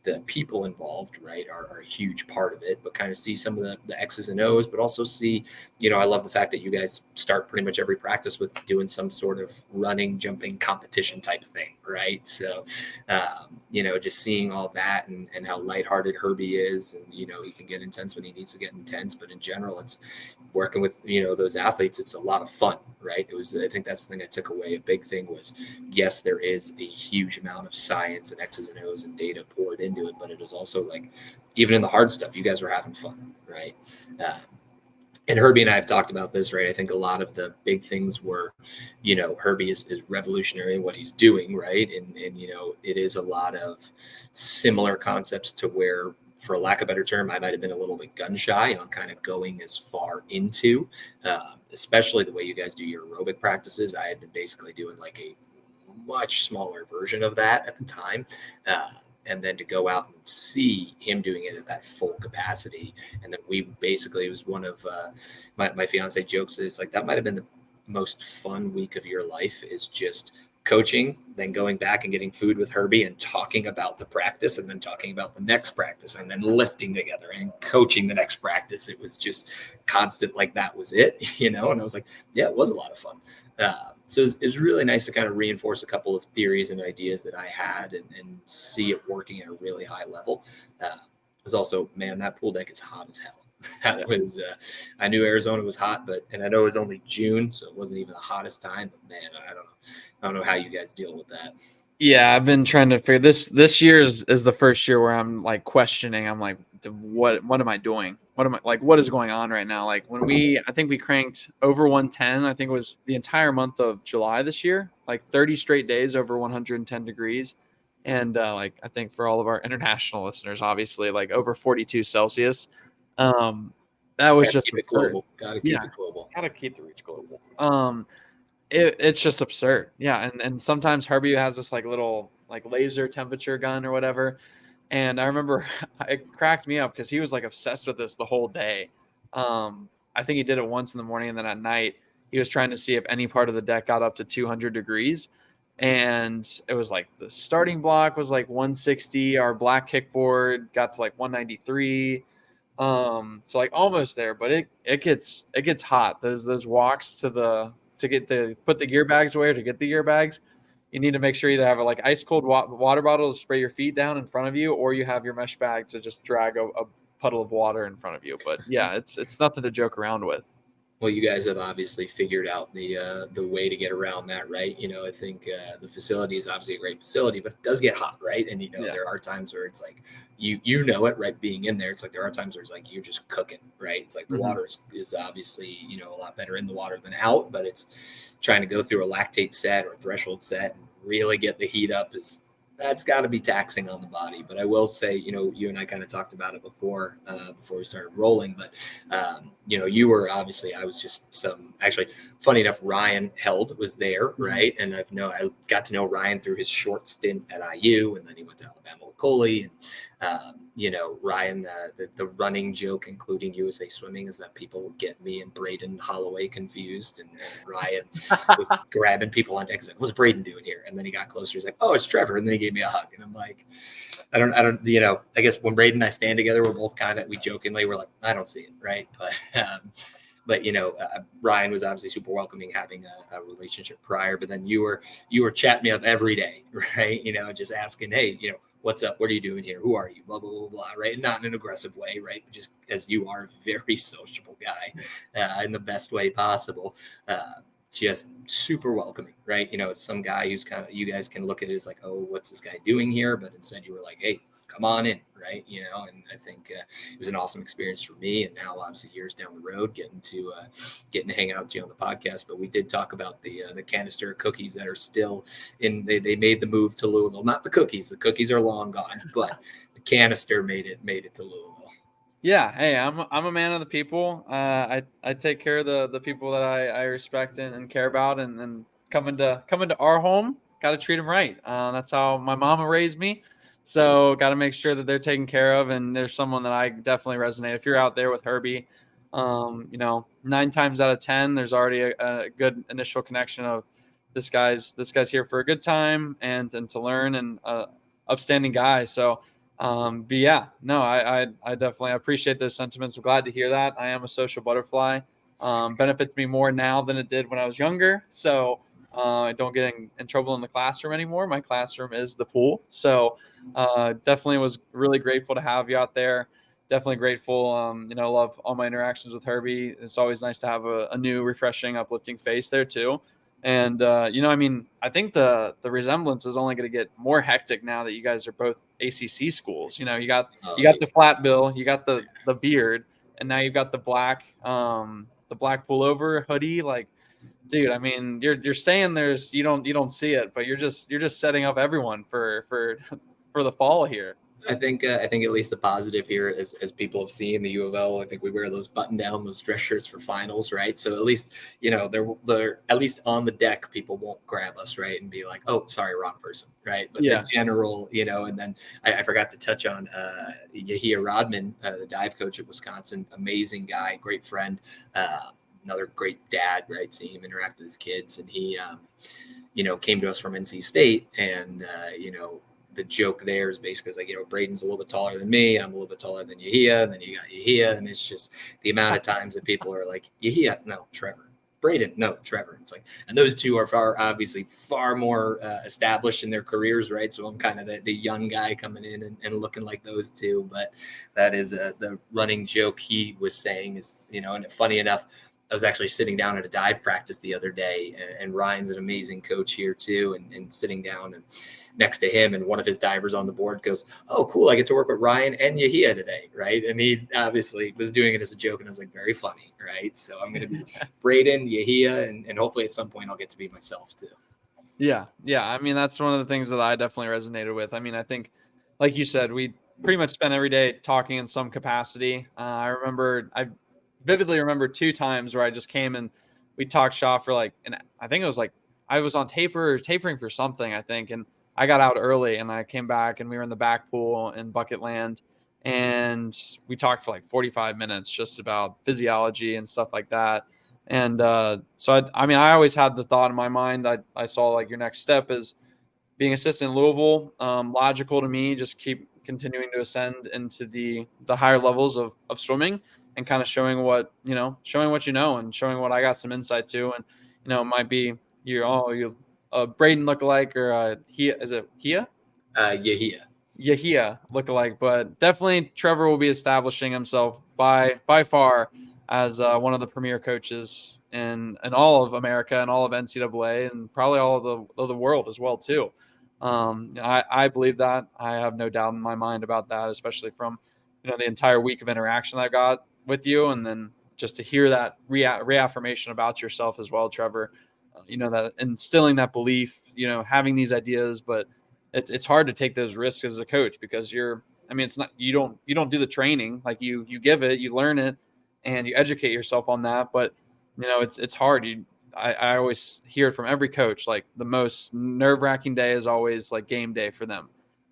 the people involved, right, are a huge part of it, but kind of see some of the X's and O's, but also see, I love the fact that you guys start pretty much every practice with doing some sort of running, jumping competition type thing, right? So, just seeing all that and how lighthearted Herbie is, and, he can get intense when he needs to get intense, but in general, it's working with, those athletes. It's a lot of fun, right? I think that's the thing I took away. A big thing was, yes, there is a huge amount of science and X's and O's and data poured into it, but it is also like, even in the hard stuff, you guys were having fun, right? And Herbie and I have talked about this, right? I think a lot of the big things were, Herbie is revolutionary in what he's doing, right? And it is a lot of similar concepts to where, for lack of a better term, I might have been a little bit gun shy on kind of going as far into, especially the way you guys do your aerobic practices. I had been basically doing like a much smaller version of that at the time. And then to go out and see him doing it at that full capacity. And then it was one of my fiance jokes, is like, that might've been the most fun week of your life, is just coaching, then going back and getting food with Herbie and talking about the practice, and then talking about the next practice, and then lifting together and coaching the next practice. It was just constant, like that was it, and I was like, yeah, it was a lot of fun. So it was really nice to kind of reinforce a couple of theories and ideas that I had, and see it working at a really high level. It was also, man, that pool deck is hot as hell. That was, I knew Arizona was hot, and I know it was only June, so it wasn't even the hottest time, but man, I don't know how you guys deal with that. Yeah, I've been trying to figure this year is the first year where I'm like questioning. I'm like, what am I doing? What is going on right now? Like I think we cranked over 110. I think it was the entire month of July this year, like 30 straight days over 110 degrees. And I think for all of our international listeners, obviously, like over 42 Celsius. That was just keep it global. Gotta keep it global. Gotta keep the reach global. It's just absurd. Yeah. And sometimes Herbie has this like little like laser temperature gun or whatever. And I remember it cracked me up because he was like obsessed with this the whole day. I think he did it once in the morning, and then at night he was trying to see if any part of the deck got up to 200 degrees. And it was like the starting block was like 160. Our black kickboard got to like 193. So like almost there, but it gets hot. Those walks to put the gear bags away or to get the gear bags, you need to make sure you either have a like ice cold water bottle to spray your feet down in front of you, or you have your mesh bag to just drag a puddle of water in front of you. But yeah, it's nothing to joke around with. Well, you guys have obviously figured out the way to get around that, right? I think the facility is obviously a great facility, but it does get hot, right? And there are times where it's like you know it, right? Being in there, it's like there are times where it's like you're just cooking, right? It's like the water is obviously a lot better in the water than out, but it's trying to go through a lactate set or a threshold set and really get the heat up that's got to be taxing on the body. But I will say, you and I kind of talked about it before we started rolling, but you were obviously, I was just actually funny enough, Ryan Held was there. Right. And I got to know Ryan through his short stint at IU, and then he went to Alabama Coley. And, Ryan, the running joke, including USA Swimming, is that people get me and Braden Holloway confused. And Ryan was grabbing people on deck. He's like, what's Braden doing here? And then he got closer. He's like, oh, it's Trevor. And then he gave me a hug. And I'm like, I don't, I guess when Braden and I stand together, we're both we jokingly, we're like, I don't see it. Right. But Ryan was obviously super welcoming, having a relationship prior, but then you were chatting me up every day, right? Just asking, hey, what's up? What are you doing here? Who are you? Blah, blah, blah, blah, right? Not in an aggressive way, right? But just as you are a very sociable guy in the best way possible. Just super welcoming, right? It's some guy who's kind of, you guys can look at it as like, oh, what's this guy doing here? But instead you were like, hey, come on in, right? And I think it was an awesome experience for me. And now, obviously, years down the road, getting to hang out with you on the podcast. But we did talk about the canister cookies that are still in. They made the move to Louisville. Not the cookies. The cookies are long gone, but the canister made it to Louisville. Yeah, hey, I'm a man of the people. I take care of the people that I respect and care about, and coming to our home, got to treat them right. That's how my mama raised me. So got to make sure that they're taken care of. And there's someone that I definitely resonate. If you're out there with Herbie, 9 times out of 10, there's already a good initial connection of this guy's here for a good time and to learn, and upstanding guy. So, but yeah, no, I definitely appreciate those sentiments. I'm glad to hear that. I am a social butterfly. Benefits me more now than it did when I was younger. So I don't get in trouble in the classroom anymore. My classroom is the pool. So definitely was really grateful to have you out there. Definitely grateful. Love all my interactions with Herbie. It's always nice to have a new, refreshing, uplifting face there too. And I think the resemblance is only going to get more hectic now that you guys are both ACC schools. You got the flat bill, you got the beard, and now you've got the black pullover hoodie. Like, dude, I mean, you're saying you don't see it, but you're just setting up everyone for for the fall here. I think at least the positive here is, as people have seen the U of L, I think we wear those button down, those dress shirts for finals, right? So at least, they're at least on the deck, people won't grab us, right? And be like, oh, sorry, wrong person, right? But the general, and then I forgot to touch on Yahia Rodman, the dive coach at Wisconsin, amazing guy, great friend, another great dad, right? Seeing him interact with his kids. And he, came to us from NC State, and, the joke there is basically like, Braden's a little bit taller than me. I'm a little bit taller than Yahia. And then you got Yahia. And it's just the amount of times that people are like, Yahia, no, Trevor. Braden, no, Trevor. It's like, and those two are obviously far more established in their careers, right? So I'm kind of the young guy coming in and looking like those two. But that is the running joke he was saying is, and funny enough, I was actually sitting down at a dive practice the other day, and Ryan's an amazing coach here too, and sitting down and next to him, and one of his divers on the board goes, "Oh, cool! I get to work with Ryan and Yahia today, right?" And he obviously was doing it as a joke, and I was like, "Very funny, right?" So I'm going to be Braden, Yahia, and hopefully at some point I'll get to be myself too. Yeah. I mean, that's one of the things that I definitely resonated with. I mean, I think, like you said, we pretty much spent every day talking in some capacity. I vividly remember 2 times where I just came and we talked shop for and I think it was I was on tapering for something, I think. And I got out early and I came back and we were in the back pool in Bucket Land, and we talked for 45 minutes just about physiology and stuff like that. And so I always had the thought in my mind. I saw your next step is being assistant in Louisville. Logical to me, just keep continuing to ascend into the higher levels of swimming, and kind of showing what and showing what I got some insight to. And it might be you Braden lookalike, or is it Hia? Yahia lookalike, but definitely Trevor will be establishing himself by far as one of the premier coaches in all of America and all of NCAA, and probably all of the world as well too. I believe that. I have no doubt in my mind about that, especially from the entire week of interaction that I got with you, and then just to hear that reaffirmation about yourself as well, Trevor. That instilling that belief, having these ideas, but it's hard to take those risks as a coach, because it's not, you don't do the training, you give it, you learn it, and you educate yourself on that. But it's hard. I always hear it from every coach, the most nerve-wracking day is always game day for them.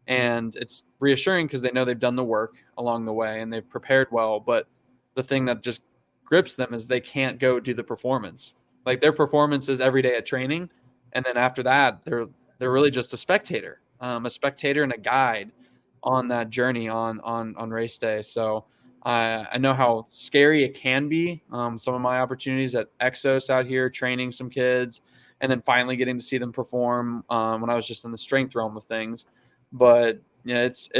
And it's reassuring because they know they've done the work along the way and they've prepared well. But the thing that just grips them is they can't go do the performance. Their performance is every day at training, and then after that, they're really just a spectator and a guide on that journey on race day. So I know how scary it can be. Some of my opportunities at Exos out here, training some kids, and then finally getting to see them perform when I was just in the strength realm of things. But it's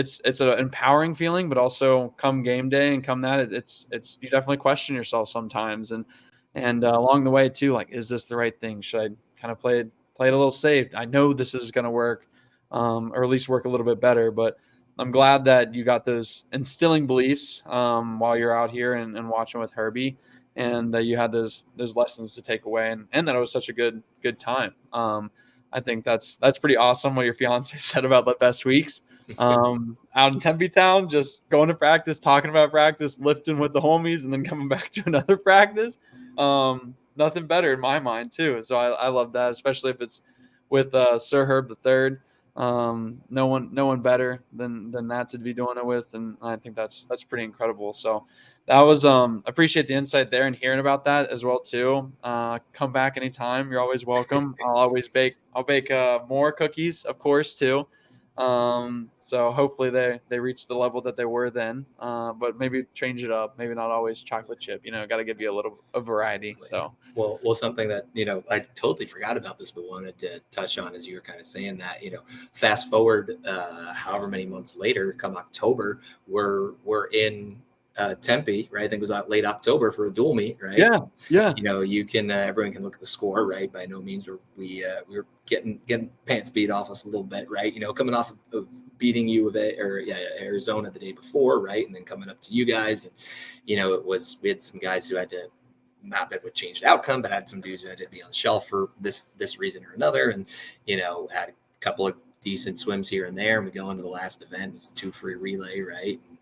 an empowering feeling, but also come game day and come that it's you definitely question yourself sometimes, and along the way too, is this the right thing? Should I kind of play it a little safe? I know this is going to work, or at least work a little bit better. But I'm glad that you got those instilling beliefs while you're out here and watching with Herbie, and that you had those lessons to take away, and that it was such a good time. I think that's pretty awesome what your fiance said about the best weeks. Out in Tempe Town, just going to practice, talking about practice, lifting with the homies, and then coming back to another practice. Nothing better in my mind too. So I love that, especially if it's with Sir Herb the Third. No one better than that to be doing it with, and I think that's pretty incredible. So that was appreciate the insight there and hearing about that as well too. Come back anytime. You're always welcome. I'll bake more cookies, of course, too. So hopefully they reach the level that they were then. But maybe change it up. Maybe not always chocolate chip. Got to give you a little of variety. So Well, something that I totally forgot about this, but wanted to touch on as you were kind of saying that. Fast forward, however many months later, come October, we're in Tempe, right? I think it was late October for a dual meet, right? Yeah. You can everyone can look at the score, right? By no means we were getting pants beat off us a little bit, right? Coming off of beating Arizona the day before, right? And then coming up to you guys, and we had some guys who had to, not that would change the outcome, but had some dudes who had to be on the shelf for this reason or another, and had a couple of decent swims here and there. And we go into the last event, it's a 2 free relay, right? And,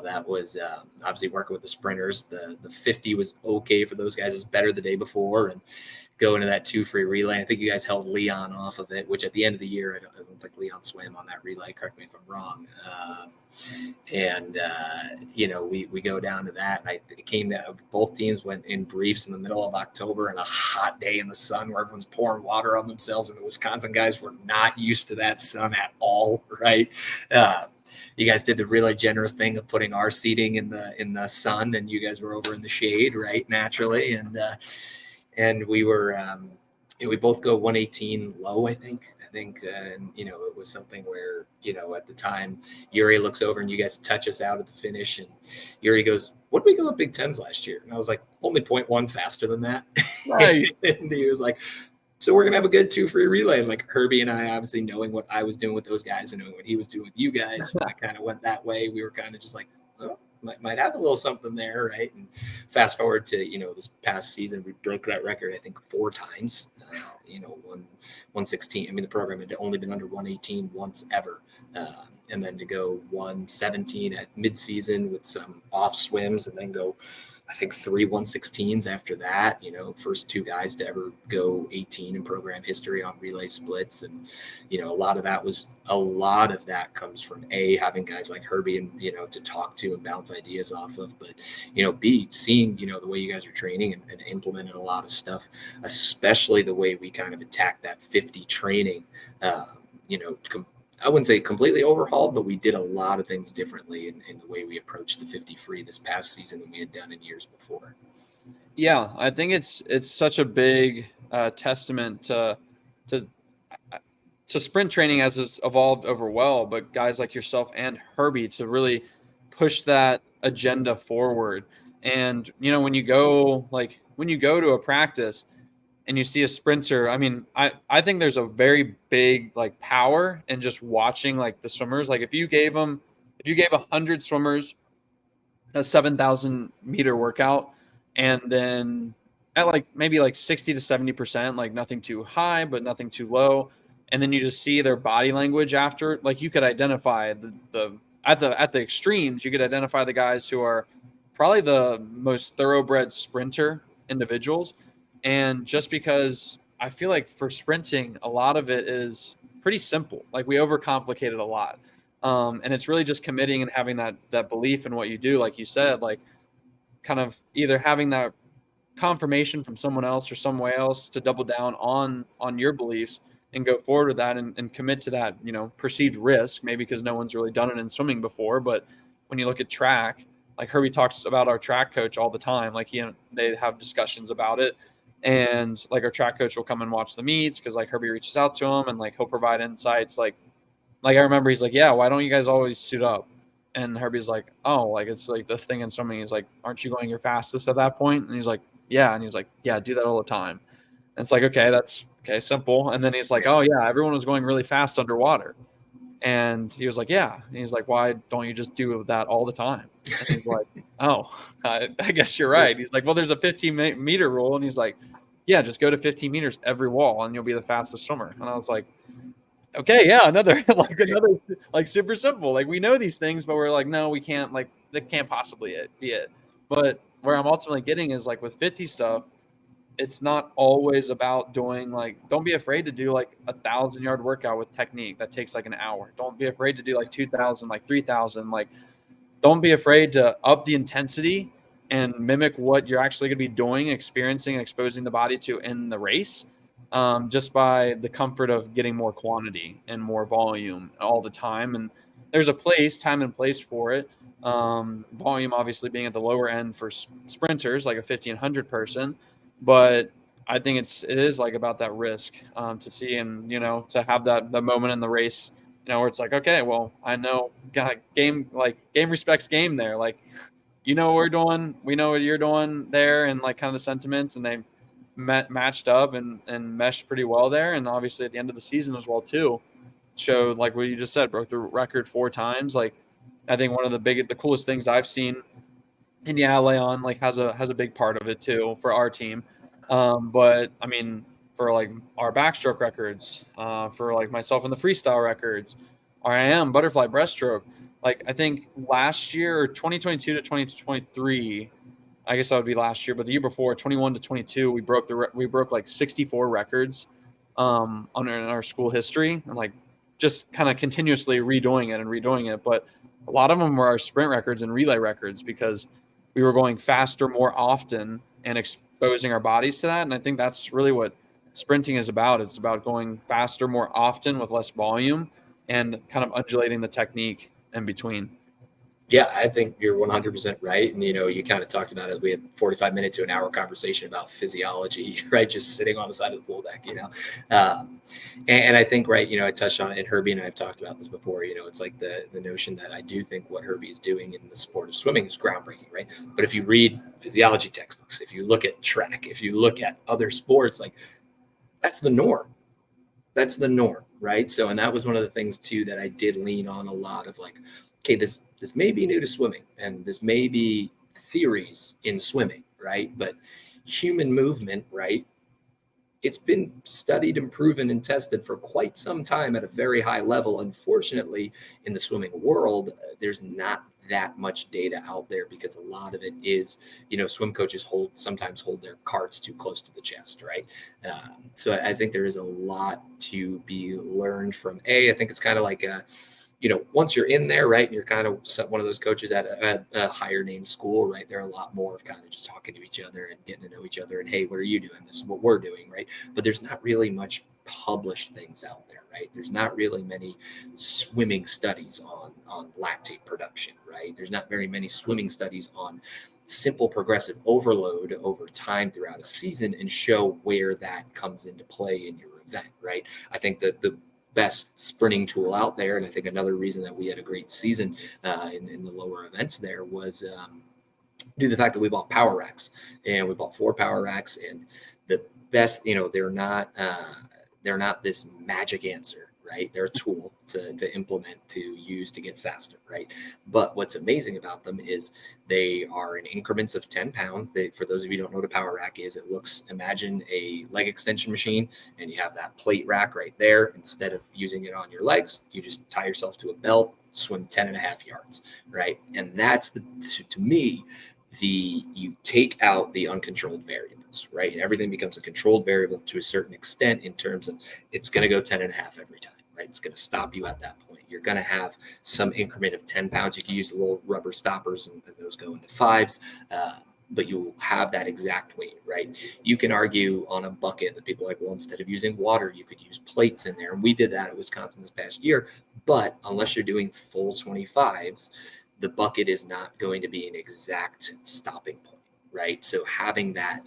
that was obviously working with the sprinters. The 50 was okay for those guys. It was better the day before, and go into that 2 free relay. I think you guys held Leon off of it, which at the end of the year, I don't think Leon swam on that relay. Correct me if I'm wrong. We go down to that. And it came down, both teams went in briefs in the middle of October and a hot day in the sun where everyone's pouring water on themselves. And the Wisconsin guys were not used to that sun at all, right? You guys did the really generous thing of putting our seating in the sun, and you guys were over in the shade, right? Naturally. And we were, we both go 118 low, I think, and, it was something where, at the time, Yuri looks over and you guys touch us out at the finish, and Yuri goes, "What did we go at Big Tens last year?" And I was like, "Only 0.1 faster than that." Right. And he was like, "So we're going to have a good 2 free relay." And like Herbie and I, obviously knowing what I was doing with those guys and knowing what he was doing with you guys, when I kind of went that way, we were kind of just like, oh, might have a little something there, right? And fast forward to, this past season, we broke that record, I think, 4 times. 116. I mean, the program had only been under 118 once ever. And then to go 117 at midseason with some off swims, and then go, I think, 3 116s after that. First 2 guys to ever go 18 in program history on relay splits. And, a lot of that comes from having guys like Herbie and, to talk to and bounce ideas off of. But, B, seeing, the way you guys are training and implementing a lot of stuff, especially the way we kind of attack that 50 training, I wouldn't say completely overhauled, but we did a lot of things differently in the way we approached the 50 free this past season than we had done in years before. Yeah, I think it's such a big testament to sprint training as it's evolved over well, but guys like yourself and Herbie to really push that agenda forward. And when you go to a practice and you see a sprinter, I mean, I think there's a very big like power in just watching like the swimmers. Like if you gave 100 swimmers a 7,000 meter workout, and then at like maybe like 60 to 70%, like nothing too high, but nothing too low. And then you just see their body language after, like you could identify at the extremes, you could identify the guys who are probably the most thoroughbred sprinter individuals. And just because I feel like for sprinting, a lot of it is pretty simple. Like we overcomplicate it a lot. And it's really just committing and having that belief in what you do. Like you said, like kind of either having that confirmation from someone else or some way else to double down on your beliefs and go forward with that and commit to that, perceived risk, maybe because no one's really done it in swimming before. But when you look at track, like Herbie talks about our track coach all the time, like they have discussions about it. And like our track coach will come and watch the meets because like Herbie reaches out to him and like he'll provide insights. Like I remember he's like, "Yeah, why don't you guys always suit up?" And Herbie's like, "Oh, like it's like the thing in swimming." He's like, "Aren't you going your fastest at that point?" And he's like, "Yeah." And he's like, "Yeah, do that all the time." And it's like, okay, that's okay, simple. And then he's like, "Oh yeah, everyone was going really fast underwater." And he was like, "Yeah." And he's like, "Why don't you just do that all the time?" And he's like, "Oh, I guess you're right." He's like, "Well, there's a 15 meter rule." And he's like, "Yeah, just go to 15 meters every wall and you'll be the fastest swimmer." And I was like, okay, yeah, another like super simple. Like we know these things, but we're like, no, we can't. Like that can't possibly be it. But where I'm ultimately getting is like with 50 stuff, it's not always about doing don't be afraid to do 1,000-yard workout with technique that takes an hour. Don't be afraid to do 2,000, 3,000. Don't be afraid to up the intensity and mimic what you're actually going to be doing, experiencing, and exposing the body to in the race, just by the comfort of getting more quantity and more volume all the time. And there's time and place for it. Volume obviously being at the lower end for sprinters, like a 1,500 person, but I think it is about that risk, to see, and to have the moment in the race, where it's okay, well, I know, game respects game there. What we're doing, we know what you're doing there, and kind of the sentiments, and they matched up and meshed pretty well there. And obviously at the end of the season as well too, showed what you just said, broke the record 4 times. I think one of the coolest things I've seen, and yeah, Leon has a big part of it too for our team. But I mean, for our backstroke records, for myself and the freestyle records, our IM butterfly breaststroke, I think last year, or 2022 to 2023, I guess that would be last year, but the year before, 21 to 22, we broke 64 records, in our school history, and just kind of continuously redoing it. But a lot of them were our sprint records and relay records, because we were going faster more often and exposing our bodies to that. And I think that's really what sprinting is about. It's about going faster more often with less volume, and kind of undulating the technique in between. Yeah, I think you're 100% right. And, you kind of talked about it. We had 45 minutes to an hour conversation about physiology, right? Just sitting on the side of the pool deck, and I think, right, I touched on it, and Herbie and I have talked about this before, it's the notion that I do think what Herbie is doing in the sport of swimming is groundbreaking, right? But if you read physiology textbooks, if you look at track, if you look at other sports, that's the norm. That's the norm, right? So, and that was one of the things too that I did lean on a lot of, okay, this may be new to swimming, and this may be theories in swimming, right? But human movement, right? It's been studied and proven and tested for quite some time at a very high level. Unfortunately, in the swimming world, there's not that much data out there, because a lot of it is, swim coaches sometimes hold their cards too close to the chest, right? So I think there is a lot to be learned from. I think it's kind of like once you're in there, right, and you're kind of one of those coaches at a higher name school, right, they're a lot more of kind of just talking to each other and getting to know each other, and, hey, what are you doing? This is what we're doing, right? But there's not really much published things out there, right? There's not really many swimming studies on lactate production, right? There's not very many swimming studies on simple progressive overload over time throughout a season, and show where that comes into play in your event, right? I think that the best sprinting tool out there, and I think another reason that we had a great season in the lower events there was due to the fact that we bought power racks, and we bought 4 power racks, and the best, they're not this magic answer, right? They're a tool to implement, to use to get faster, right? But what's amazing about them is they are in increments of 10 pounds. For those of you who don't know what a power rack is, imagine a leg extension machine, and you have that plate rack right there. Instead of using it on your legs, you just tie yourself to a belt, swim 10.5 yards, right? And that's to me, you take out the uncontrolled variables, right? And everything becomes a controlled variable to a certain extent, in terms of it's going to go 10.5 every time, right? It's going to stop you at that point. You're going to have some increment of 10 pounds. You can use the little rubber stoppers, and those go into 5s, but you'll have that exact weight, right? You can argue on a bucket that people are like, well, instead of using water, you could use plates in there. And we did that at Wisconsin this past year. But unless you're doing full 25s, the bucket is not going to be an exact stopping point, right? So having that,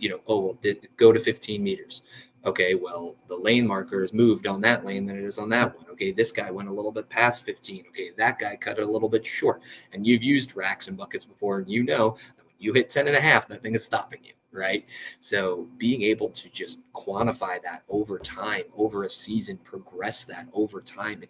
go to 15 meters. Okay, well, the lane marker is moved on that lane than it is on that one. Okay, this guy went a little bit past 15. Okay, that guy cut it a little bit short. And you've used racks and buckets before, and you know that when you hit 10.5, that thing is stopping you, right? So being able to just quantify that over time, over a season, progress that over time,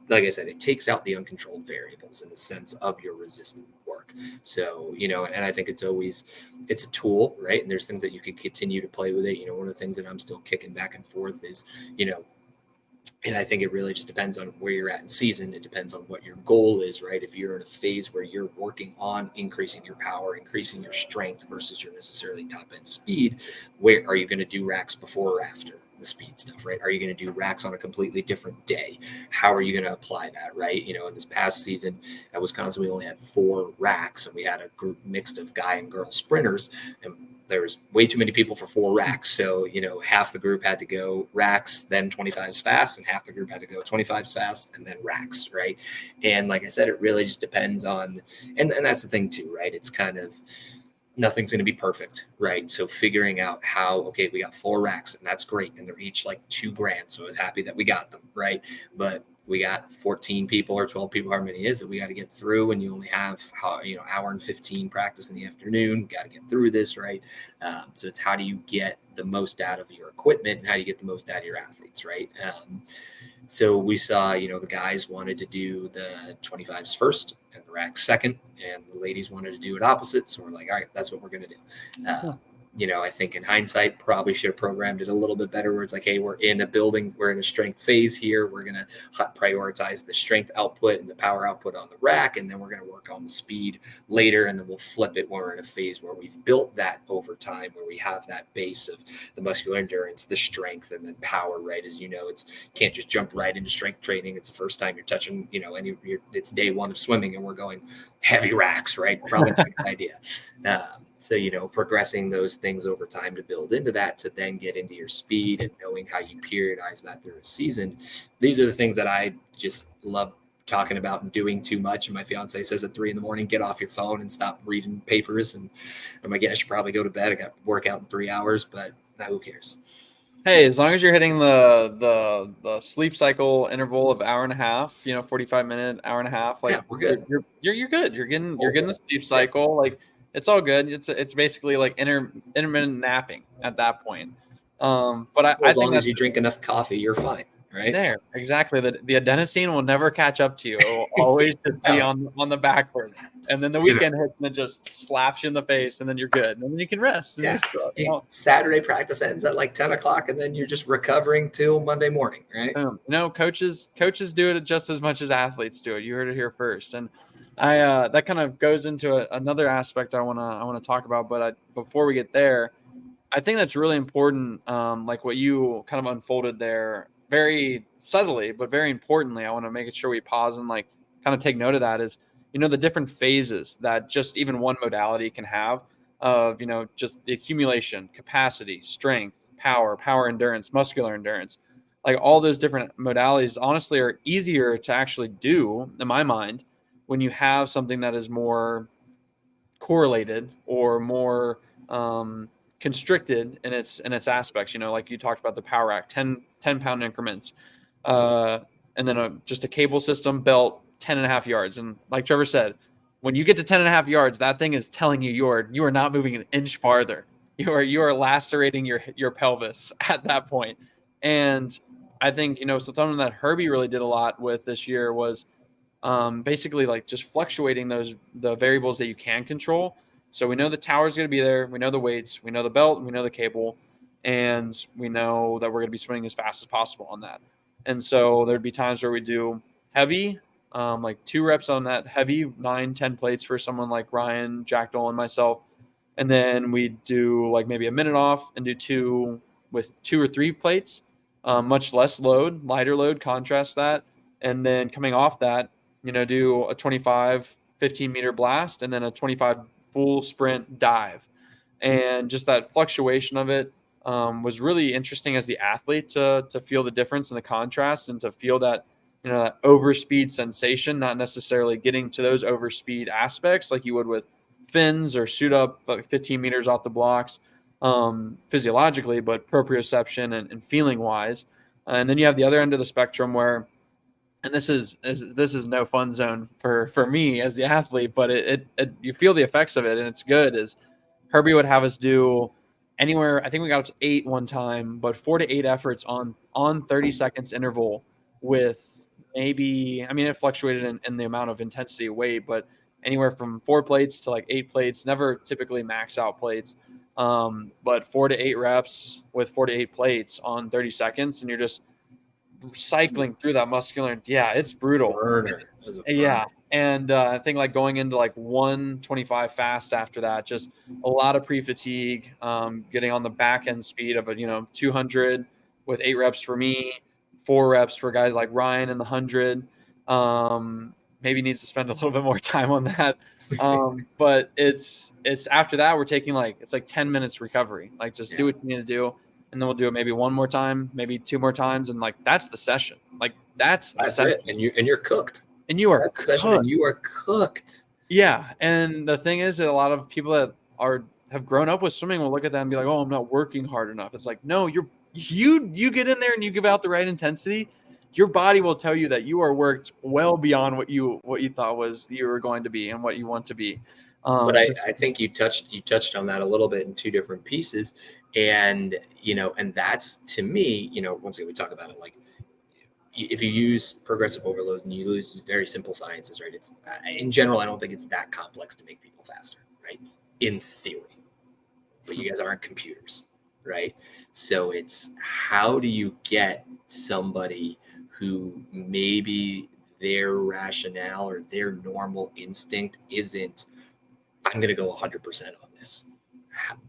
like I said, it takes out the uncontrolled variables in the sense of your resistant work. So, and I think it's a tool, right? And there's things that you can continue to play with it. One of the things that I'm still kicking back and forth is, And I think it really just depends on where you're at in season. It depends on what your goal is, right? If you're in a phase where you're working on increasing your power, increasing your strength versus your necessarily top end speed, where are you going to do racks before or after the speed stuff, right? Are you going to do racks on a completely different day? How are you going to apply that, right? You know, in this past season at Wisconsin, we only had 4 racks, and we had a group mixed of guy and girl sprinters, and there was way too many people for 4 racks. So, you know, half the group had to go racks, then 25s fast, and half the group had to go 25s fast and then racks, right? And like I said, it really just depends on, and that's the thing too, right? It's kind of, nothing's going to be perfect, right? So figuring out how, okay, we got 4 racks and that's great. And they're each like $2,000. So I was happy that we got them, right? But we got 14 people or 12 people, however many it is, that we got to get through. And you only have, hour and 15 practice in the afternoon. Got to get through this, right? So it's how do you get the most out of your equipment and how do you get the most out of your athletes, right? So we saw, the guys wanted to do the 25s first and the racks second, and the ladies wanted to do it opposite. So we're like, all right, that's what we're going to do. I think in hindsight, probably should have programmed it a little bit better where it's like, hey, we're in a building, we're in a strength phase here. We're going to prioritize the strength output and the power output on the rack. And then we're going to work on the speed later. And then we'll flip it when we're in a phase where we've built that over time, where we have that base of the muscular endurance, the strength, and then power, right? As you know, you can't just jump right into strength training. It's the first time you're touching, it's day 1 of swimming and we're going heavy racks, right? Probably not a good idea. So, progressing those things over time to build into that, to then get into your speed and knowing how you periodize that through a season. These are the things that I just love talking about and doing too much. And my fiance says at 3 a.m, get off your phone and stop reading papers. And I'm like, I should probably go to bed. I got workout in 3 hours, but who cares? Hey, as long as you're hitting the sleep cycle interval of hour and a half, 45-minute, hour and a half, like we're good. You're good. You're getting the sleep cycle. Like it's all good. It's basically like intermittent napping at that point. But I as think long as you drink enough coffee, you're fine, right? There, exactly. The adenosine will never catch up to you. It will always just be on the back burner. And then the weekend hits and it just slaps you in the face, and then you're good. And then you can rest. Yeah. Saturday practice ends at like 10 o'clock, and then you're just recovering till Monday morning, right? Coaches do it just as much as athletes do it. You heard it here first. And I that kind of goes into another aspect I wanna talk about. But before we get there, I think that's really important. Like what you kind of unfolded there, very subtly, but very importantly, I want to make sure we pause and like kind of take note of that is, the different phases that just even one modality can have of, just the accumulation, capacity, strength, power endurance, muscular endurance, like all those different modalities honestly are easier to actually do in my mind when you have something that is more correlated or more constricted in its aspects. Like you talked about the power rack, 10 pound increments, and then just a cable system belt 10.5 yards. And like Trevor said, when you get to 10.5 yards, that thing is telling you you are not moving an inch farther. You are lacerating your pelvis at that point. And I think so something that Herbie really did a lot with this year was basically like just fluctuating the variables that you can control. So we know the tower is going to be there. We know the weights. We know the belt. We know the cable. And we know that we're going to be swimming as fast as possible on that. And so there'd be times where we do heavy, like 2 reps on that heavy, 9, 10 plates for someone like Ryan, Jack Dole, and myself. And then we do like maybe a minute off and do 2 with 2 or 3 plates, much less load, lighter load, contrast that. And then coming off that, do a 25, 15-meter blast and then a 25 full sprint dive. And just that fluctuation of it was really interesting as the athlete to feel the difference in the contrast and to feel that, that overspeed sensation, not necessarily getting to those overspeed aspects like you would with fins or suit up like 15 meters off the blocks physiologically, but proprioception and feeling wise. And then you have the other end of the spectrum where, and this is no fun zone for me as the athlete, but it you feel the effects of it and it's good. Is Herbie would have us do anywhere, I think we got up to 8 one time, but 4 to 8 efforts on 30 seconds interval with maybe, it fluctuated in the amount of intensity weight, but anywhere from 4 plates to like 8 plates, never typically max out plates, but 4 to 8 reps with 4 to 8 plates on 30 seconds. And you're just cycling through that muscular. Yeah, it's brutal. Burner. It was a Yeah. burner. And I think like going into like 125 fast after that, just a lot of pre-fatigue, getting on the back end speed of 200 with 8 reps for me, 4 reps for guys like Ryan in the 100. Maybe needs to spend a little bit more time on that. But it's after that we're taking like it's like 10 minutes recovery. Like just do what you need to do, and then we'll do it maybe one more time, maybe 2 more times, and like that's the session. Like that's session. It, and you're cooked. And you are that's the session, and you are cooked. Yeah, and the thing is that a lot of people that have grown up with swimming will look at that and be like, "Oh, I'm not working hard enough." It's like, no, you get in there and you give out the right intensity, your body will tell you that you are worked well beyond what you thought was you were going to be and what you want to be. But I think you touched on that a little bit in two different pieces, and and that's, to me, once again we talk about it like, if you use progressive overload and you use very simple sciences, right? It's in general, I don't think it's that complex to make people faster, right? In theory, but you guys aren't computers, right? So it's how do you get somebody who maybe their rationale or their normal instinct isn't, I'm going to go 100% on this,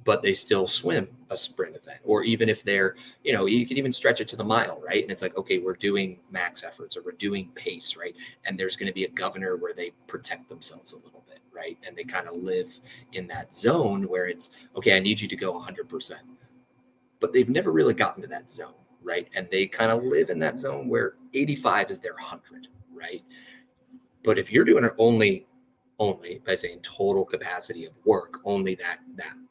but they still swim a sprint event. Or even if they're, you can even stretch it to the mile, right? And it's like, okay, we're doing max efforts or we're doing pace, right? And there's going to be a governor where they protect themselves a little bit, right? And they kind of live in that zone where it's, okay, I need you to go 100%. But they've never really gotten to that zone, right? And they kind of live in that zone where 85 is their 100, right? But if you're doing it only by saying total capacity of work, only that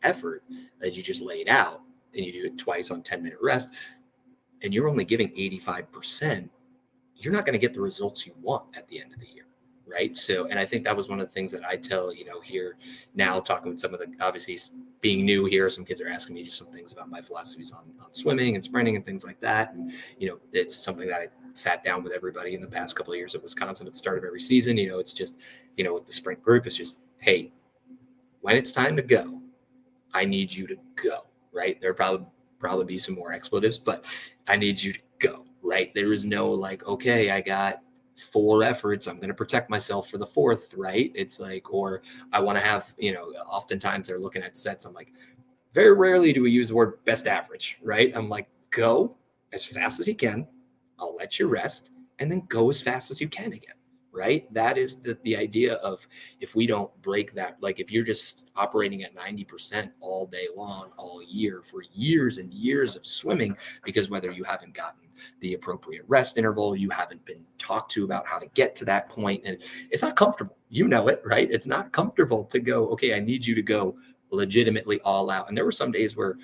effort that you just laid out, and you do it twice on 10-minute rest, and you're only giving 85%, you're not going to get the results you want at the end of the year, right? So, and I think that was one of the things that I tell, here now, talking with some of the, obviously being new here, some kids are asking me just some things about my philosophies on swimming and sprinting and things like that. And, it's something that I sat down with everybody in the past couple of years at Wisconsin at the start of every season. It's just, with the sprint group, it's just, hey, when it's time to go, I need you to go, right? There'll probably be some more expletives, but I need you to go, right? There is no like, okay, I got 4 efforts, I'm going to protect myself for the 4th, right? It's like, or I want to have, oftentimes they're looking at sets. I'm like, very rarely do we use the word best average, right? I'm like, go as fast as you can. I'll let you rest, and then go as fast as you can again, right? That is the idea of, if we don't break that, like if you're just operating at 90% all day long, all year, for years and years of swimming, because whether you haven't gotten the appropriate rest interval, you haven't been talked to about how to get to that point, and it's not comfortable. It, right? It's not comfortable to go, okay, I need you to go legitimately all out. And there were some days where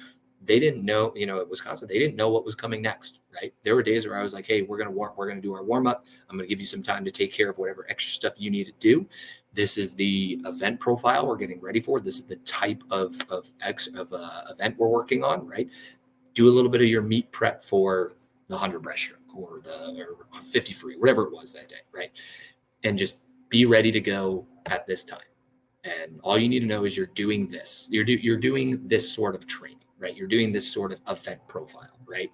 they didn't know, at Wisconsin, they didn't know what was coming next, right? There were days where I was like, hey, we're going to do our warm up. I'm going to give you some time to take care of whatever extra stuff you need to do. This is the event profile we're getting ready for. This is the type of event we're working on, right? Do a little bit of your meet prep for the 100 breaststroke or 50 free, whatever it was that day, right? And just be ready to go at this time. And all you need to know is you're doing this. You're doing this sort of training, right? You're doing this sort of event profile, right?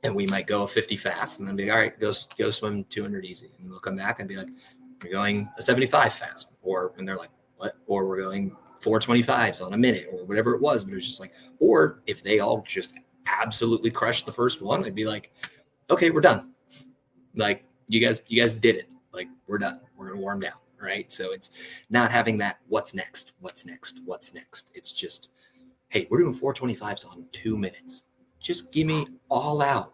And we might go a 50 fast and then be, all right, go swim 200 easy. And we'll come back and be like, we're going a 75 fast. And they're like, what? Or we're going 425s on a minute or whatever it was. But it was just like, or if they all just absolutely crushed the first one, I'd be like, okay, we're done. Like, you guys did it. Like, we're done. We're going to warm down. Right. So it's not having that what's next. It's just, hey, we're doing 425s on 2 minutes. Just give me all out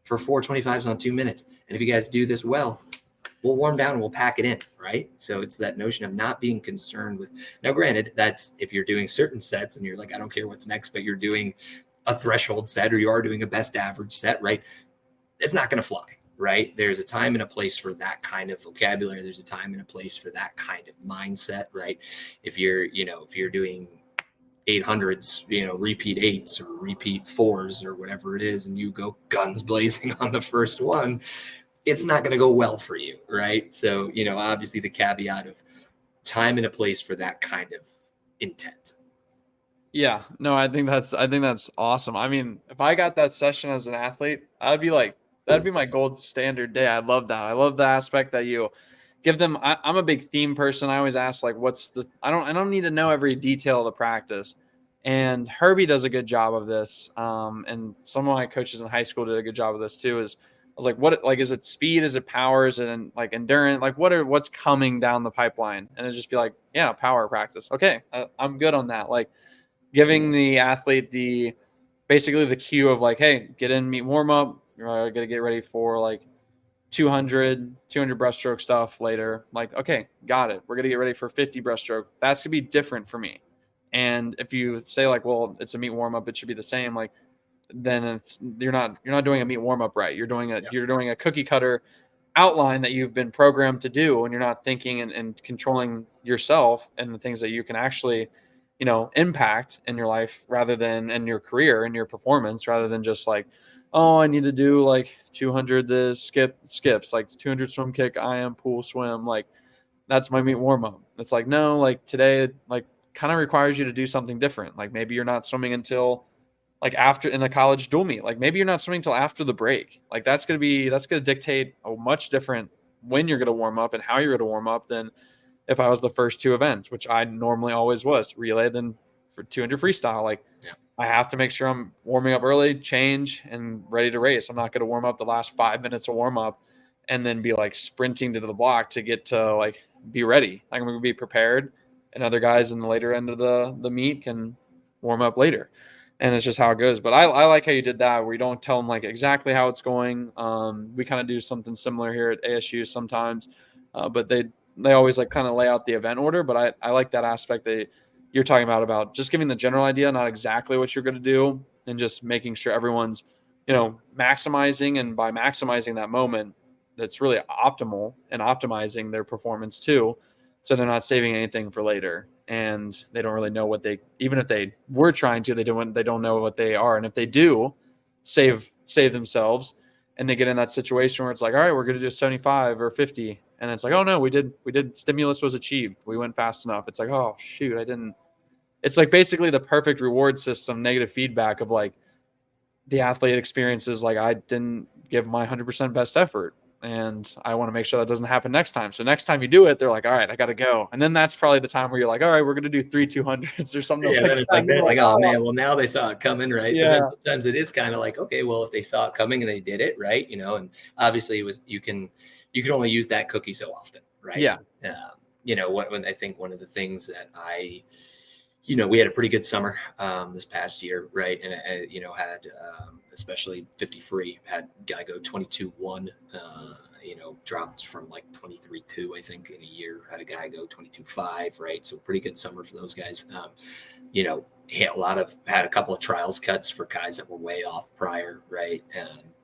for 425s on 2 minutes. And if you guys do this well, we'll warm down and we'll pack it in. Right. So it's that notion of not being concerned with, now granted, that's if you're doing certain sets and you're like, I don't care what's next, but you're doing a threshold set or you are doing a best average set, right? It's not going to fly. Right? There's a time and a place for that kind of vocabulary. There's a time and a place for that kind of mindset, right? If you're doing 800s, repeat 8s or repeat 4s or whatever it is, and you go guns blazing on the first one, it's not going to go well for you, right? So, obviously the caveat of time and a place for that kind of intent. Yeah, no, I think that's awesome. I mean, if I got that session as an athlete, I'd be like that'd be my gold standard day. I love that. I love the aspect that you give them. I'm a big theme person. I always ask like, I don't need to know every detail of the practice. And Herbie does a good job of this. And some of my coaches in high school did a good job of this too. I was like, what, like, is it speed? Is it power? Is it like endurance? Like what's coming down the pipeline? And it'd just be like, yeah, power practice. Okay. I'm good on that. Like giving the athlete basically the cue of like, hey, get in, meet warm up. You're going to get ready for like 200 breaststroke stuff later. Like, okay, got it. We're going to get ready for 50 breaststroke. That's going to be different for me. And if you say like, well, it's a meet warm up, it should be the same. Like, then you're not doing a meet warm up right. You're doing a cookie cutter outline that you've been programmed to do, and you're not thinking and controlling yourself and the things that you can actually, impact in your life rather than in your career and your performance, rather than just like, oh, I need to do like 200 skips, like 200 swim kick, IM pool swim, like that's my meet warm up. It's like, no, like today, like kind of requires you to do something different. Like maybe you're not swimming until like after in the college dual meet. Like maybe you're not swimming until after the break. Like that's gonna dictate a much different when you're gonna warm up and how you're gonna warm up than if I was the first two events, which I normally always was, relay then for 200 freestyle. Like I have to make sure I'm warming up early, change, and ready to race. I'm not going to warm up the last 5 minutes of warm up and then be like sprinting to the block to get to like be ready. Like I'm going to be prepared, and other guys in the later end of the meet can warm up later. And it's just how it goes. But I like how you did that, where you don't tell them like exactly how it's going. We kind of do something similar here at ASU sometimes, but they always like kind of lay out the event order. But I like that aspect that you're talking about just giving the general idea, not exactly what you're going to do, and just making sure everyone's, maximizing. And by maximizing that moment, that's really optimal, and optimizing their performance too. So they're not saving anything for later, and they don't really know what even if they were trying to, they don't know what they are. And if they do save themselves and they get in that situation where it's like, all right, we're going to do 75 or 50. And it's like, oh no, we did stimulus was achieved. We went fast enough. It's like, oh shoot, I didn't. It's like basically the perfect reward system, negative feedback of like the athlete experiences. Like I didn't give my 100% best effort, and I want to make sure that doesn't happen next time. So next time you do it, they're like, all right, I got to go. And then that's probably the time where you're like, all right, we're going to do 3 200s or something. Yeah, then it's like, oh man, well now they saw it coming, right? Yeah. But then sometimes it is kind of like, okay, well if they saw it coming and they did it, right? And obviously you can only use that cookie so often, right? Yeah. When I think one of the things that we had a pretty good summer this past year, right? And had especially 50 free, had guy go 22-1, dropped from like 23-2, I think, in a year. Had a guy go 22-5, right? So pretty good summer for those guys. Had a couple of trials cuts for guys that were way off prior, right?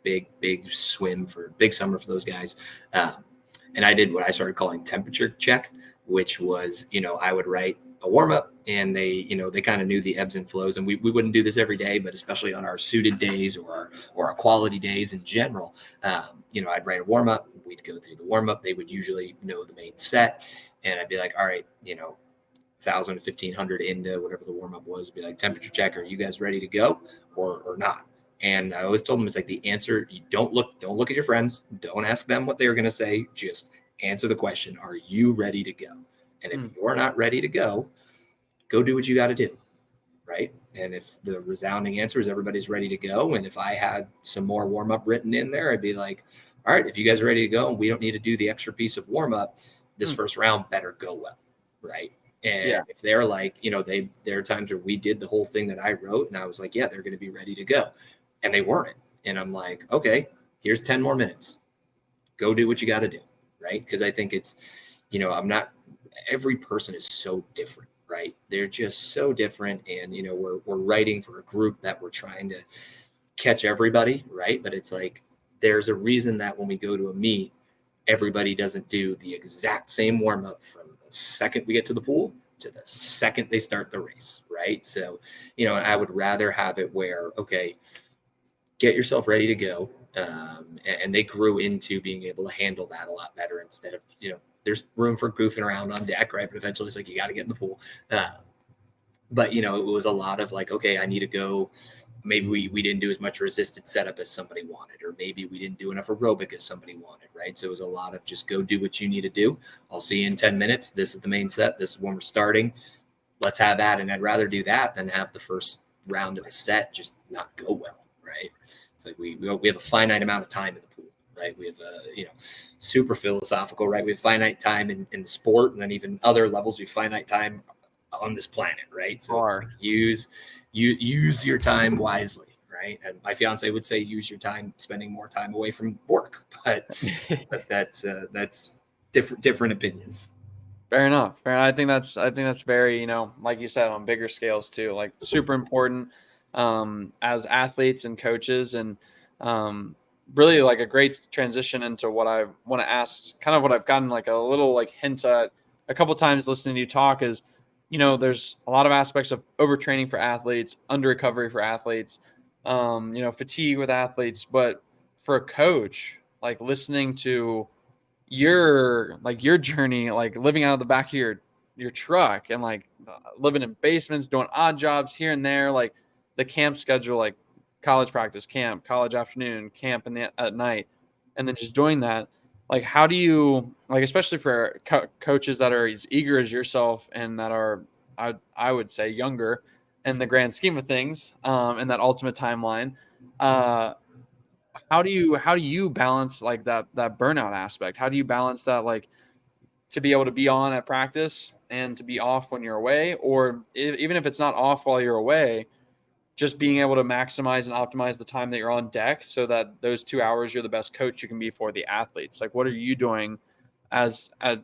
Big summer for those guys. And I did what I started calling temperature check, which was, I would write a warm up, and they kind of knew the ebbs and flows. And we wouldn't do this every day, but especially on our suited days or our quality days in general, I'd write a warm up. We'd go through the warm up. They would usually know the main set, and I'd be like, all right, 1,000 to 1,500 into whatever the warm up was, be like, temperature check. Are you guys ready to go or not? And I always told them, it's like the answer. You don't look at your friends. Don't ask them what they're going to say. Just answer the question. Are you ready to go? And if you're not ready to go do what you got to do, right? And if the resounding answer is everybody's ready to go, and if I had some more warm-up written in there, I'd be like, all right, if you guys are ready to go and we don't need to do the extra piece of warm-up, this first round better go well, right? And if they're like, there are times where we did the whole thing that I wrote, and I was like, yeah, they're going to be ready to go. And they weren't. And I'm like, okay, here's 10 more minutes. Go do what you got to do, right? Because I think it's, every person is so different, right? They're just so different. And, we're writing for a group that we're trying to catch everybody, right? But it's like, there's a reason that when we go to a meet, everybody doesn't do the exact same warm up from the second we get to the pool to the second they start the race, right? So, I would rather have it where, okay, get yourself ready to go. And they grew into being able to handle that a lot better instead of, there's room for goofing around on deck, right? But eventually it's like, you got to get in the pool. But, it was a lot of like, okay, I need to go maybe we didn't do as much resisted setup as somebody wanted, or maybe we didn't do enough aerobic as somebody wanted, right? So it was a lot of just go do what you need to do. I'll see you in 10 minutes. This is the main set. This is when we're starting. Let's have that. And I'd rather do that than have the first round of a set just not go well, right? It's like we have a finite amount of time in the pool, right? We have super philosophical, right? We have finite time in the sport, and then even other levels, we have finite time on this planet, right? So like use your time wisely, right? And my fiance would say use your time spending more time away from work, but that's different opinions. Fair enough. I think that's very, like you said, on bigger scales too, like super important as athletes and coaches, and really like a great transition into what I want to ask, kind of what I've gotten like a little like hint at a couple times listening to you talk is, there's a lot of aspects of overtraining for athletes, under recovery for athletes, fatigue with athletes, but for a coach, like listening to your journey, like living out of the back of your truck and like living in basements, doing odd jobs here and there, like the camp schedule, like college practice camp, college afternoon camp at night, and then just doing that. Like, how do you, like, especially for coaches that are as eager as yourself and that are, I would say, younger in the grand scheme of things, in that ultimate timeline, how do you balance like that burnout aspect? How do you balance that, like, to be able to be on at practice and to be off when you're away, or even if it's not off while you're away, just being able to maximize and optimize the time that you're on deck so that those 2 hours you're the best coach you can be for the athletes? Like, what are you doing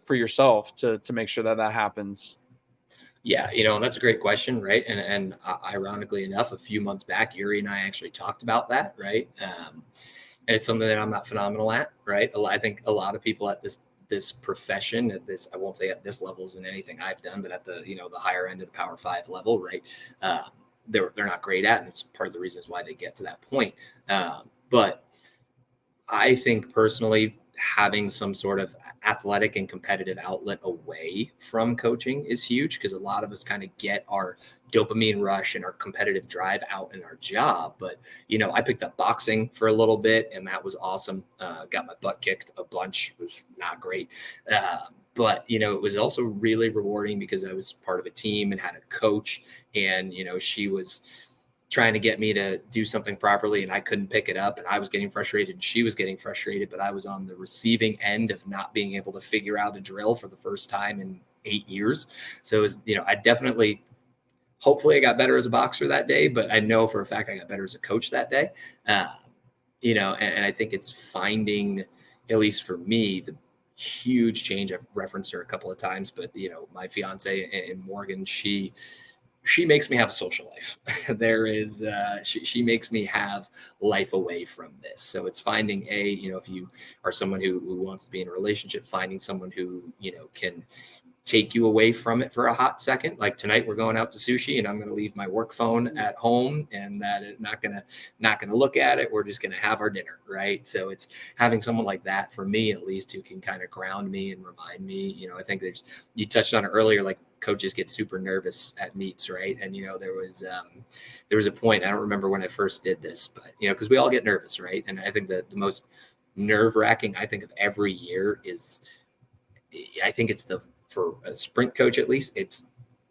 for yourself to make sure that happens? Yeah, that's a great question, right? And ironically enough, a few months back, Yuri and I actually talked about that, right? And it's something that I'm not phenomenal at, right? I think a lot of people at this profession, at this, I won't say at this level isn't anything I've done, but at the the higher end of the Power 5 level, right? They're not great at, and it's part of the reasons why they get to that point. But I think personally, having some sort of athletic and competitive outlet away from coaching is huge, because a lot of us kind of get our dopamine rush and our competitive drive out in our job. But, I picked up boxing for a little bit, and that was awesome. Got my butt kicked a bunch. It was not great. But, it was also really rewarding because I was part of a team and had a coach, and, she was trying to get me to do something properly, and I couldn't pick it up, and I was getting frustrated and she was getting frustrated, but I was on the receiving end of not being able to figure out a drill for the first time in 8 years. So it was, I hopefully I got better as a boxer that day, but I know for a fact I got better as a coach that day. And I think it's finding, at least for me, the huge change. I've referenced her a couple of times, but my fiance and Morgan, she makes me have a social life. There is, she makes me have life away from this. So it's finding if you are someone who wants to be in a relationship, finding someone who, can take you away from it for a hot second. Like tonight we're going out to sushi, and I'm going to leave my work phone at home, and that is not going to look at it. We're just going to have our dinner. Right. So it's having someone like that, for me, at least, who can kind of ground me and remind me, I think you touched on it earlier, like coaches get super nervous at meets. Right. And, there was a point, I don't remember when I first did this, but, cause we all get nervous. Right. And I think that the most nerve wracking, I think, of every year is, I think it's for a sprint coach, at least, it's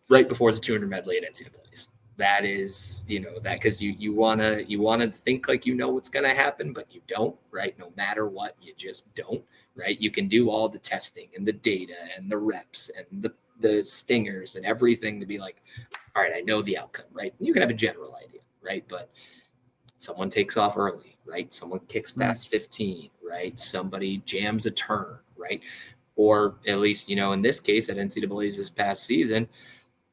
right before the 200 medley at NCAAs. That is, that, because you want to think like what's going to happen, but you don't, right? No matter what, you just don't, right? You can do all the testing and the data and the reps and the stingers and everything to be like, all right, I know the outcome, right? You can have a general idea, right? But someone takes off early, right? Someone kicks past 15, right? Somebody jams a turn, right? Or at least, in this case at NCAAs this past season,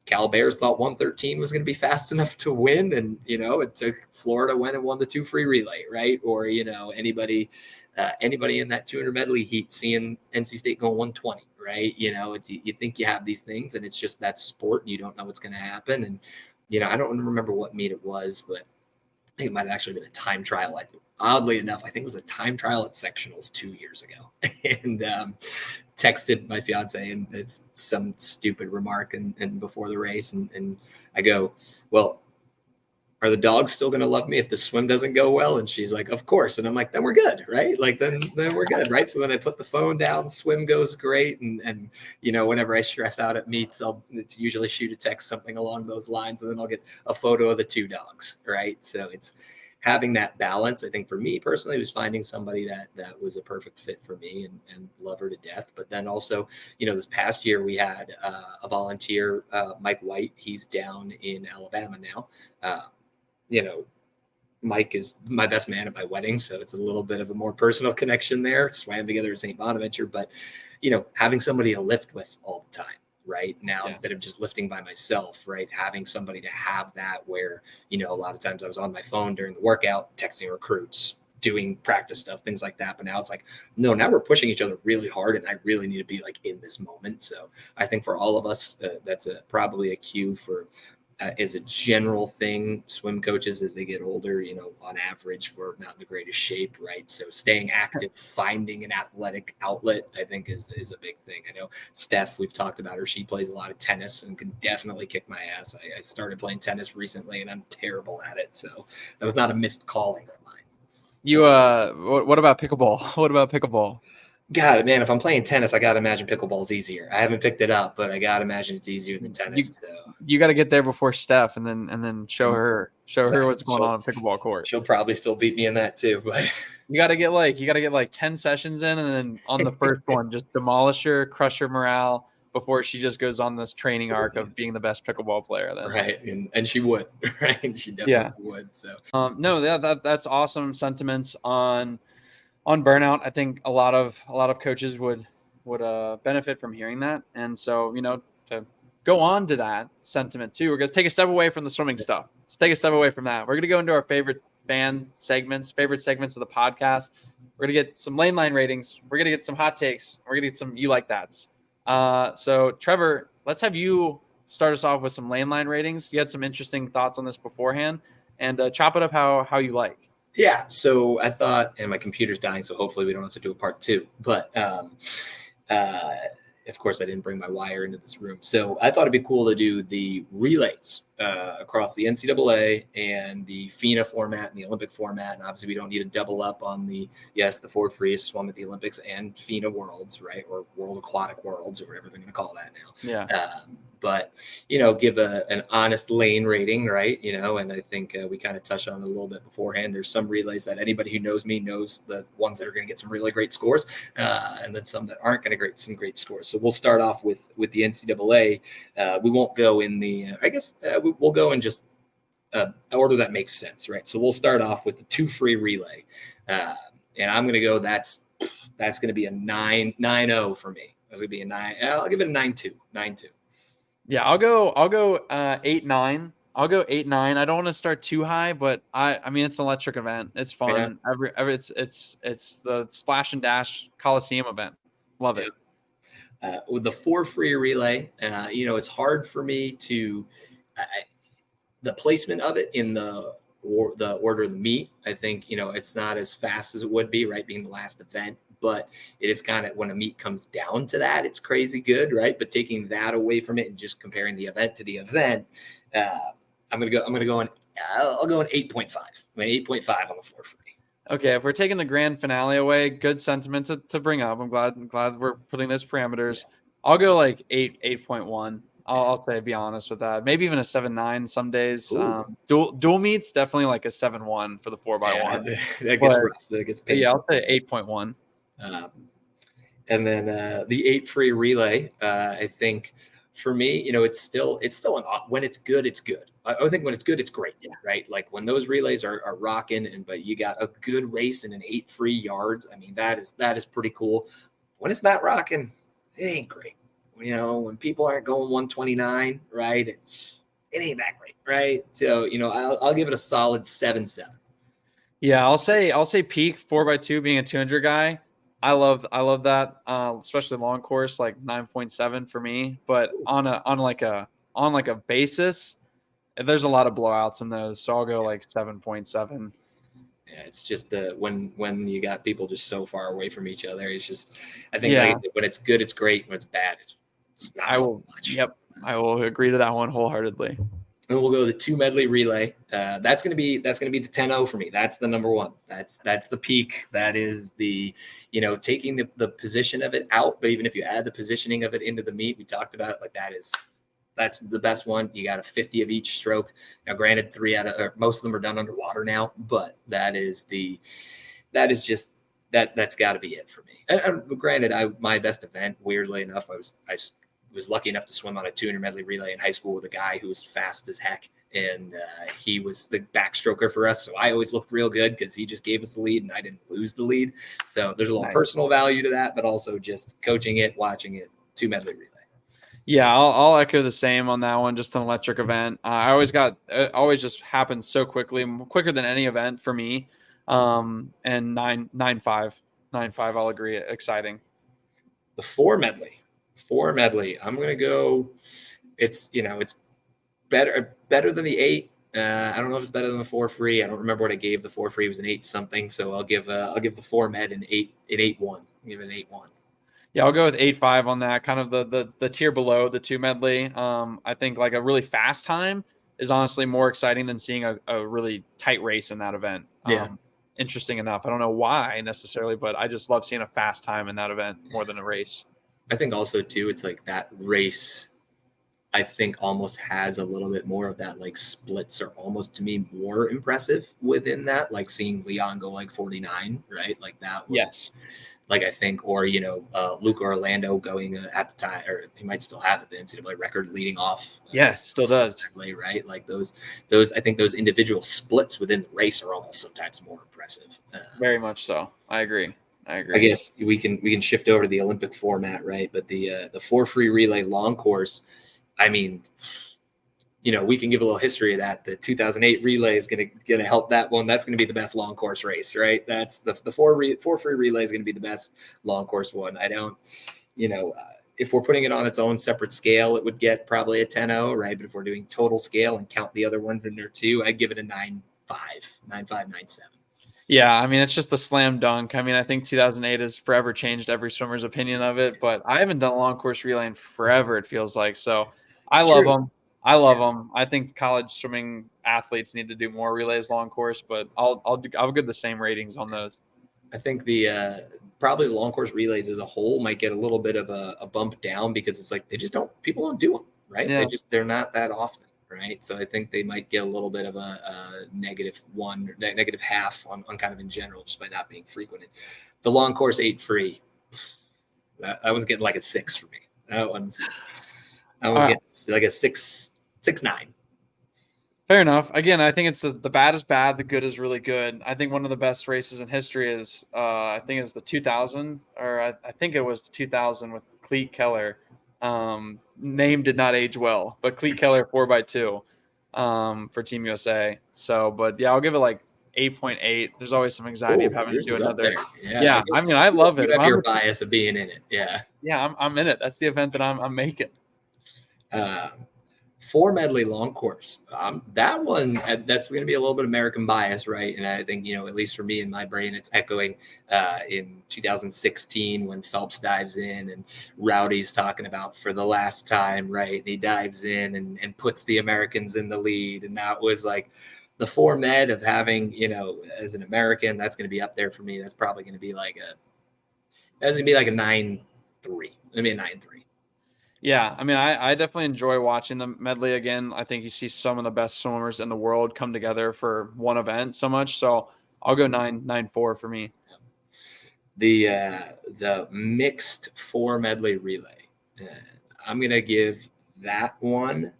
Cal Bears thought 113 was going to be fast enough to win. And, it took Florida went and won the 2 free relay, right? Or, anybody in that 200 medley heat seeing NC State going 120, right? You think you have these things, and it's just that sport, and you don't know what's going to happen. And, I don't remember what meet it was, but I think it might have actually been a time trial. Like, oddly enough, I think it was a time trial at sectionals 2 years ago. And texted my fiance, and it's some stupid remark and before the race. And I go, well, are the dogs still going to love me if the swim doesn't go well? And she's like, of course. And I'm like, then we're good, right? Like, then we're good, right? So then I put the phone down, swim goes great. And whenever I stress out at meets, I'll usually shoot a text, something along those lines. And then I'll get a photo of the two dogs, right? So it's having that balance. I think for me personally, was finding somebody that was a perfect fit for me and love her to death. But then also, this past year we had a volunteer, Mike White. He's down in Alabama now. Mike is my best man at my wedding, so it's a little bit of a more personal connection there. Swam together at St. Bonaventure, but having somebody to lift with all the time, right? Now, instead of just lifting by myself, right? Having somebody to have that where, a lot of times I was on my phone during the workout, texting recruits, doing practice stuff, things like that. But now it's like, no, now we're pushing each other really hard, and I really need to be like in this moment. So I think for all of us, that's probably a cue for, as a general thing, swim coaches, as they get older, on average, we're not in the greatest shape, right? So staying active, finding an athletic outlet, I think is a big thing. I know Steph, we've talked about her. She plays a lot of tennis and can definitely kick my ass. I started playing tennis recently, and I'm terrible at it. So that was not a missed calling of mine. You, what about pickleball? What about pickleball? God, man, if I'm playing tennis, I got to imagine pickleball's easier. I haven't picked it up, but I got to imagine it's easier than tennis. You got to get there before Steph, and then show her what's going on pickleball court. She'll probably still beat me in that too, but you got to get like 10 sessions in, and then on the first one, just demolish her, crush her morale before she just goes on this training arc of being the best pickleball player. Then. Right, and she would, right? She definitely would. So no, that's awesome sentiments on burnout. I think a lot of coaches would benefit from hearing that. And so, to go on to that sentiment too, we're going to take a step away from the swimming stuff. Let's take a step away from that. We're going to go into our favorite segments of the podcast. We're going to get some lane line ratings. We're going to get some hot takes. We're going to get some you like that's. So Trevor, let's have you start us off with some lane line ratings. You had some interesting thoughts on this beforehand, and chop it up how you like. Yeah, so I thought, and my computer's dying, so hopefully we don't have to do a part 2. But of course, I didn't bring my wire into this room. So I thought it'd be cool to do the relays across the NCAA and the FINA format and the Olympic format. And obviously, we don't need to double up on the Ford Freeze swum at the Olympics and FINA Worlds, right? Or World Aquatic Worlds, or whatever they're going to call that now. Yeah. But, give an honest lane rating, right? And I think we kind of touched on it a little bit beforehand. There's some relays that anybody who knows me knows the ones that are going to get some really great scores, and then some that aren't going to get some great scores. So we'll start off with the NCAA. We won't go in the, we'll go in just order that makes sense, right? So we'll start off with the 2 free relay. And I'm going to go, that's going to be a 9.0 for me. That's going to be a 9. I'll give it a 9.2. 9.2. Yeah, I'll go 8-9. I'll go 8-9. I don't want to start too high, but I mean it's an electric event. It's fun. Yeah. It's the Splash and Dash Coliseum event. Love it. With the 4 free relay, it's hard for me to the placement of it in the order of the meet. I think it's not as fast as it would be, right, being the last event. But it is kind of, when a meet comes down to that, it's crazy good, right? But taking that away from it and just comparing the event to the event, I'll go an 8.5. I mean, 8.5 on the 4 free. Okay, if we're taking the grand finale away, good sentiment to bring up. I'm glad we're putting those parameters. Yeah. I'll go like 8.1. I'll say, be honest with that. Maybe even a 7.9 some days. Dual meets, definitely like a 7.1 for the 4x1. That gets rough. That gets painful. Yeah, I'll say 8.1. And then the 8 free relay, I think for me, it's still when it's good, it's good. I think when it's good, it's great, right? Like when those relays are rocking, but you got a good race and an 8 free yards. I mean, that is pretty cool. When it's not rocking, it ain't great. When people aren't going 129, right? It ain't that great, right? So I'll give it a solid 7.7. Yeah, I'll say peak 4x2 being a 200 guy. I love that, especially long course, like 9.7 for me. But on a basis, there's a lot of blowouts in those, so I'll go like 7.7. Yeah, it's just when you got people just so far away from each other, it's just, I think like I said, when it's good, it's great. When it's bad, it's not so much. Yep, I will agree to that one wholeheartedly. And we'll go the 2 medley relay. That's gonna be the 10-0 for me. That's the number one. That's the peak. That is the, taking the position of it out. But even if you add the positioning of it into the meet, we talked about it, like that's the best one. You got a 50 of each stroke. Now, granted, most of them are done underwater now, but that's got to be it for me. Granted, my best event, weirdly enough, I was lucky enough to swim on a 200 medley relay in high school with a guy who was fast as heck. And he was the backstroker for us. So I always looked real good because he just gave us the lead and I didn't lose the lead. So there's a little personal value to that, but also just coaching it, watching it, 2 medley relay. Yeah, I'll echo the same on that one. Just an electric event. It always just happens so quickly, quicker than any event for me. And 9.5. I'll agree. Exciting. The 4 medley. I'm going to go. It's better than the 8. I don't know if it's better than the 4 free. I don't remember what I gave the 4 free. It was an 8 something. So I'll give the 4 med an 8.1. Give it an 8.1. Yeah, I'll go with 8.5 on that. Kind of the tier below the 2 medley. I think like a really fast time is honestly more exciting than seeing a really tight race in that event. Yeah. Interesting enough. I don't know why necessarily, but I just love seeing a fast time in that event more than a race. I think also too, it's like that race, I think almost has a little bit more of that, like splits are almost to me more impressive within that, like seeing Leon go like 49, right? Like that. Yes. Like I think, or, Luke Orlando going at the time, or he might still have it, the NCAA record leading off. Yes, still does. Right. Like those, I think those individual splits within the race are almost sometimes more impressive. Very much so. I agree. I guess we can shift over to the Olympic format, right? But the 4 free relay long course, I mean, we can give a little history of that. The 2008 relay is going to help that one. That's going to be the best long course race, right? That's the 4 free relay is going to be the best long course one. I don't, if we're putting it on its own separate scale, it would get probably a 10-0, right? But if we're doing total scale and count the other ones in there too, I'd give it a 9.5, 9.7. Yeah, I mean, it's just the slam dunk. I mean, I think 2008 has forever changed every swimmer's opinion of it, but I haven't done a long course relay in forever, it feels like. So I love them. I think college swimming athletes need to do more relays long course, but I'll give the same ratings on those. I think the probably the long course relays as a whole might get a little bit of a bump down because it's like people don't do them, right? Yeah. They're not that often. Right. So I think they might get a little bit of a -1 or -0.5 on kind of in general, just by not being frequented. The long course 8 free, that was getting like a 6 for me. That one's, getting like a 6.9. Fair enough. Again, I think it's the bad is bad. The good is really good. I think one of the best races in history is, I think it's the 2000, or I think it was the 2000 with Cleat Keller. Name did not age well, but Cleat Keller 4x2 for Team USA. So, but yeah, I'll give it like 8.8. There's always some anxiety of having to do another. Yeah, I mean, I love it. You have your bias of being in it. Yeah. Yeah, I'm in it. That's the event that I'm making. 4 medley long course. That one, that's going to be a little bit American bias, right? And I think, at least for me in my brain, it's echoing in 2016 when Phelps dives in and Rowdy's talking about for the last time, right? And he dives in and puts the Americans in the lead. And that was like the 4 med of having, as an American, that's going to be up there for me. That's probably going to be like a 9.3. It'll be a 9.3. Yeah, I mean, I definitely enjoy watching the medley again. I think you see some of the best swimmers in the world come together for one event so much. So I'll go 9.4 for me. The mixed 4 medley relay. I'm gonna give that one.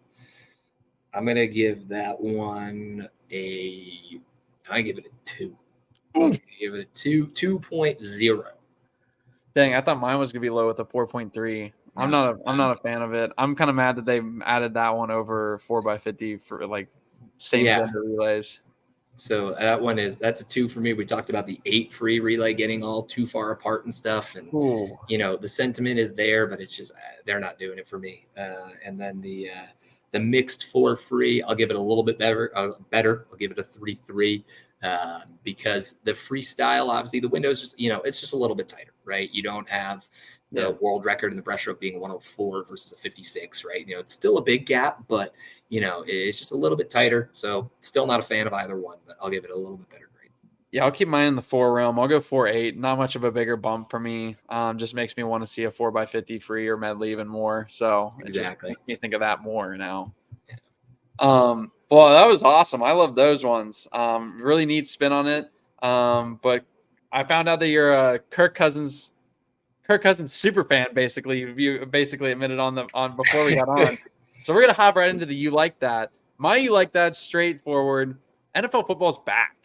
I give it a 2. Give it a 2.0. Dang, I thought mine was gonna be low with a 4.3. I'm not a fan of it. I'm kind of mad that they added that one over 4x50 for like same gender relays. So that's a 2 for me. We talked about the 8 free relay getting all too far apart and stuff, and the sentiment is there, but it's just they're not doing it for me. And then the mixed 4 free, I'll give it a little bit better. I'll give it a 3.3. Because the freestyle, obviously the window is just, it's just a little bit tighter, right? You don't have the world record in the breaststroke being 104 versus a 56, right? It's still a big gap, but it's just a little bit tighter. So still not a fan of either one, but I'll give it a little bit better grade. Yeah, I'll keep mine in the 4 realm. I'll go 4.8. Not much of a bigger bump for me. Just makes me want to see a 4x50 free or medley even more. So exactly, it just makes me think of that more now. Well, that was awesome. I love those ones. Really neat spin on it. But I found out that you're a Kirk Cousins super fan. Basically, you basically admitted on before we got on. So we're gonna hop right into the you like that. My you like that straightforward. NFL football's back.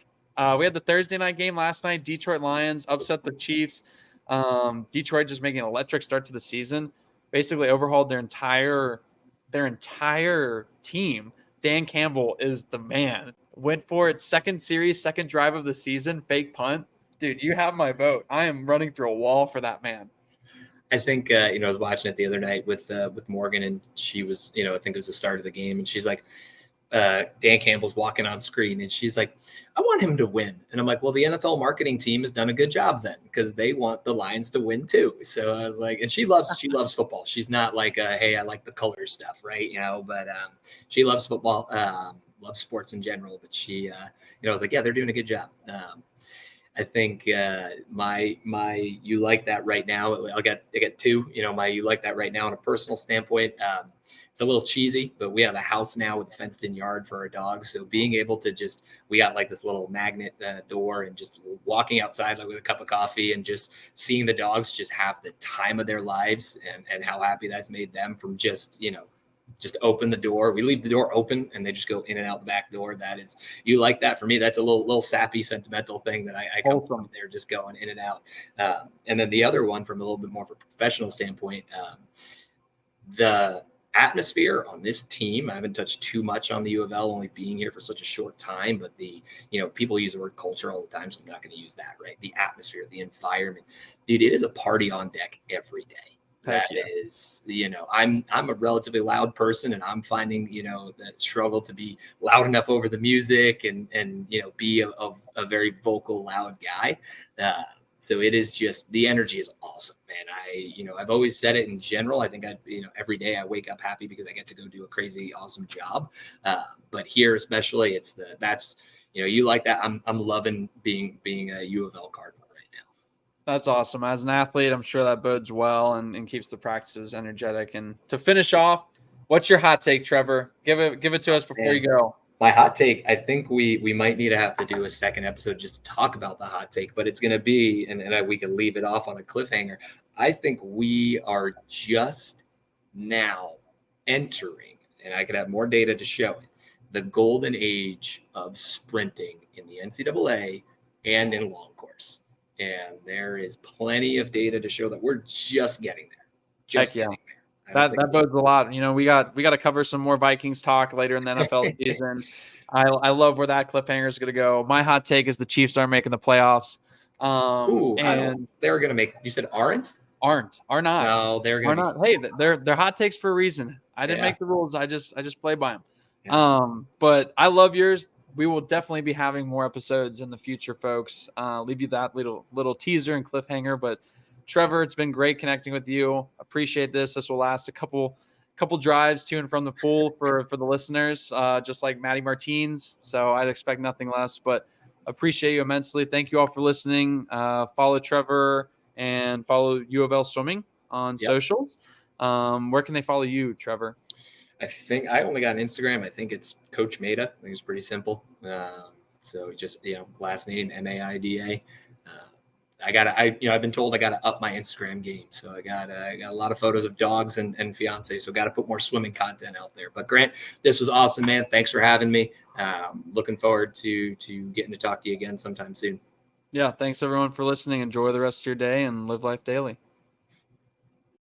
We had the Thursday night game last night. Detroit Lions upset the Chiefs. Detroit just making an electric start to the season. Basically overhauled their entire team. Dan Campbell is the man. Went for it, second drive of the season, fake punt. Dude, you have my vote. I am running through a wall for that man. I think, I was watching it the other night with Morgan, and she was, I think it was the start of the game, and she's like, Dan Campbell's walking on screen, and she's like, I want him to win. And I'm like, well, the NFL marketing team has done a good job then, because they want the Lions to win too. So I was like, and she loves football. She's not like, hey, I like the color stuff, right? But she loves football, loves sports in general. But she, I was like, yeah, they're doing a good job. I think my you like that right now. I got 2. My you like that right now on a personal standpoint. It's a little cheesy, but we have a house now with a fenced-in yard for our dogs. So being able to we got like this little magnet door, and just walking outside like with a cup of coffee and just seeing the dogs just have the time of their lives, and how happy that's made them from just open the door. We leave the door open and they just go in and out the back door. That is, you like that. For me, that's a little sappy, sentimental thing that I come from there, just going in and out. And then the other one, from a little bit more of a professional standpoint, the atmosphere on this team, I haven't touched too much on the UofL, only being here for such a short time, but people use the word culture all the time, so I'm not going to use that, right? The atmosphere, the environment, dude, it is a party on deck every day. That is, I'm a relatively loud person, and I'm finding, that struggle to be loud enough over the music and be a very vocal, loud guy. So it is just, the energy is awesome, man. I've always said it in general. I think every day I wake up happy because I get to go do a crazy, awesome job. But here, especially, you like that. I'm loving being a UofL Cardinal. That's awesome. As an athlete, I'm sure that bodes well and keeps the practices energetic. And to finish off, what's your hot take, Trevor? Give it to us before you go. My hot take, I think we might need to have to do a second episode just to talk about the hot take, but it's going to be, and we can leave it off on a cliffhanger. I think we are just now entering, and I could have more data to show it, the golden age of sprinting in the NCAA and in long course. And there is plenty of data to show that we're just getting there. Getting there. That bodes a lot. We got to cover some more Vikings talk later in the NFL season. I love where that cliffhanger is going to go. My hot take is the Chiefs aren't making the playoffs. And they're going to make. You said are not. No, they're going to. Hey, they're hot takes for a reason. I didn't make the rules. I just play by them. Yeah. But I love yours. We will definitely be having more episodes in the future, folks. Leave you that little teaser and cliffhanger. But Trevor, it's been great connecting with you. Appreciate this. This will last a couple drives to and from the pool for the listeners, just like Maddie Martins. So I'd expect nothing less. But appreciate you immensely. Thank you all for listening. Follow Trevor and follow UofL Swimming on socials. Where can they follow you, Trevor? I think I only got an Instagram. I think it's Coach Maida. I think it's pretty simple. So just, last name, Maida. I've been told I got to up my Instagram game. So I got a lot of photos of dogs and fiance. So got to put more swimming content out there. But Grant, this was awesome, man. Thanks for having me. Looking forward to getting to talk to you again sometime soon. Yeah. Thanks everyone for listening. Enjoy the rest of your day and live life daily.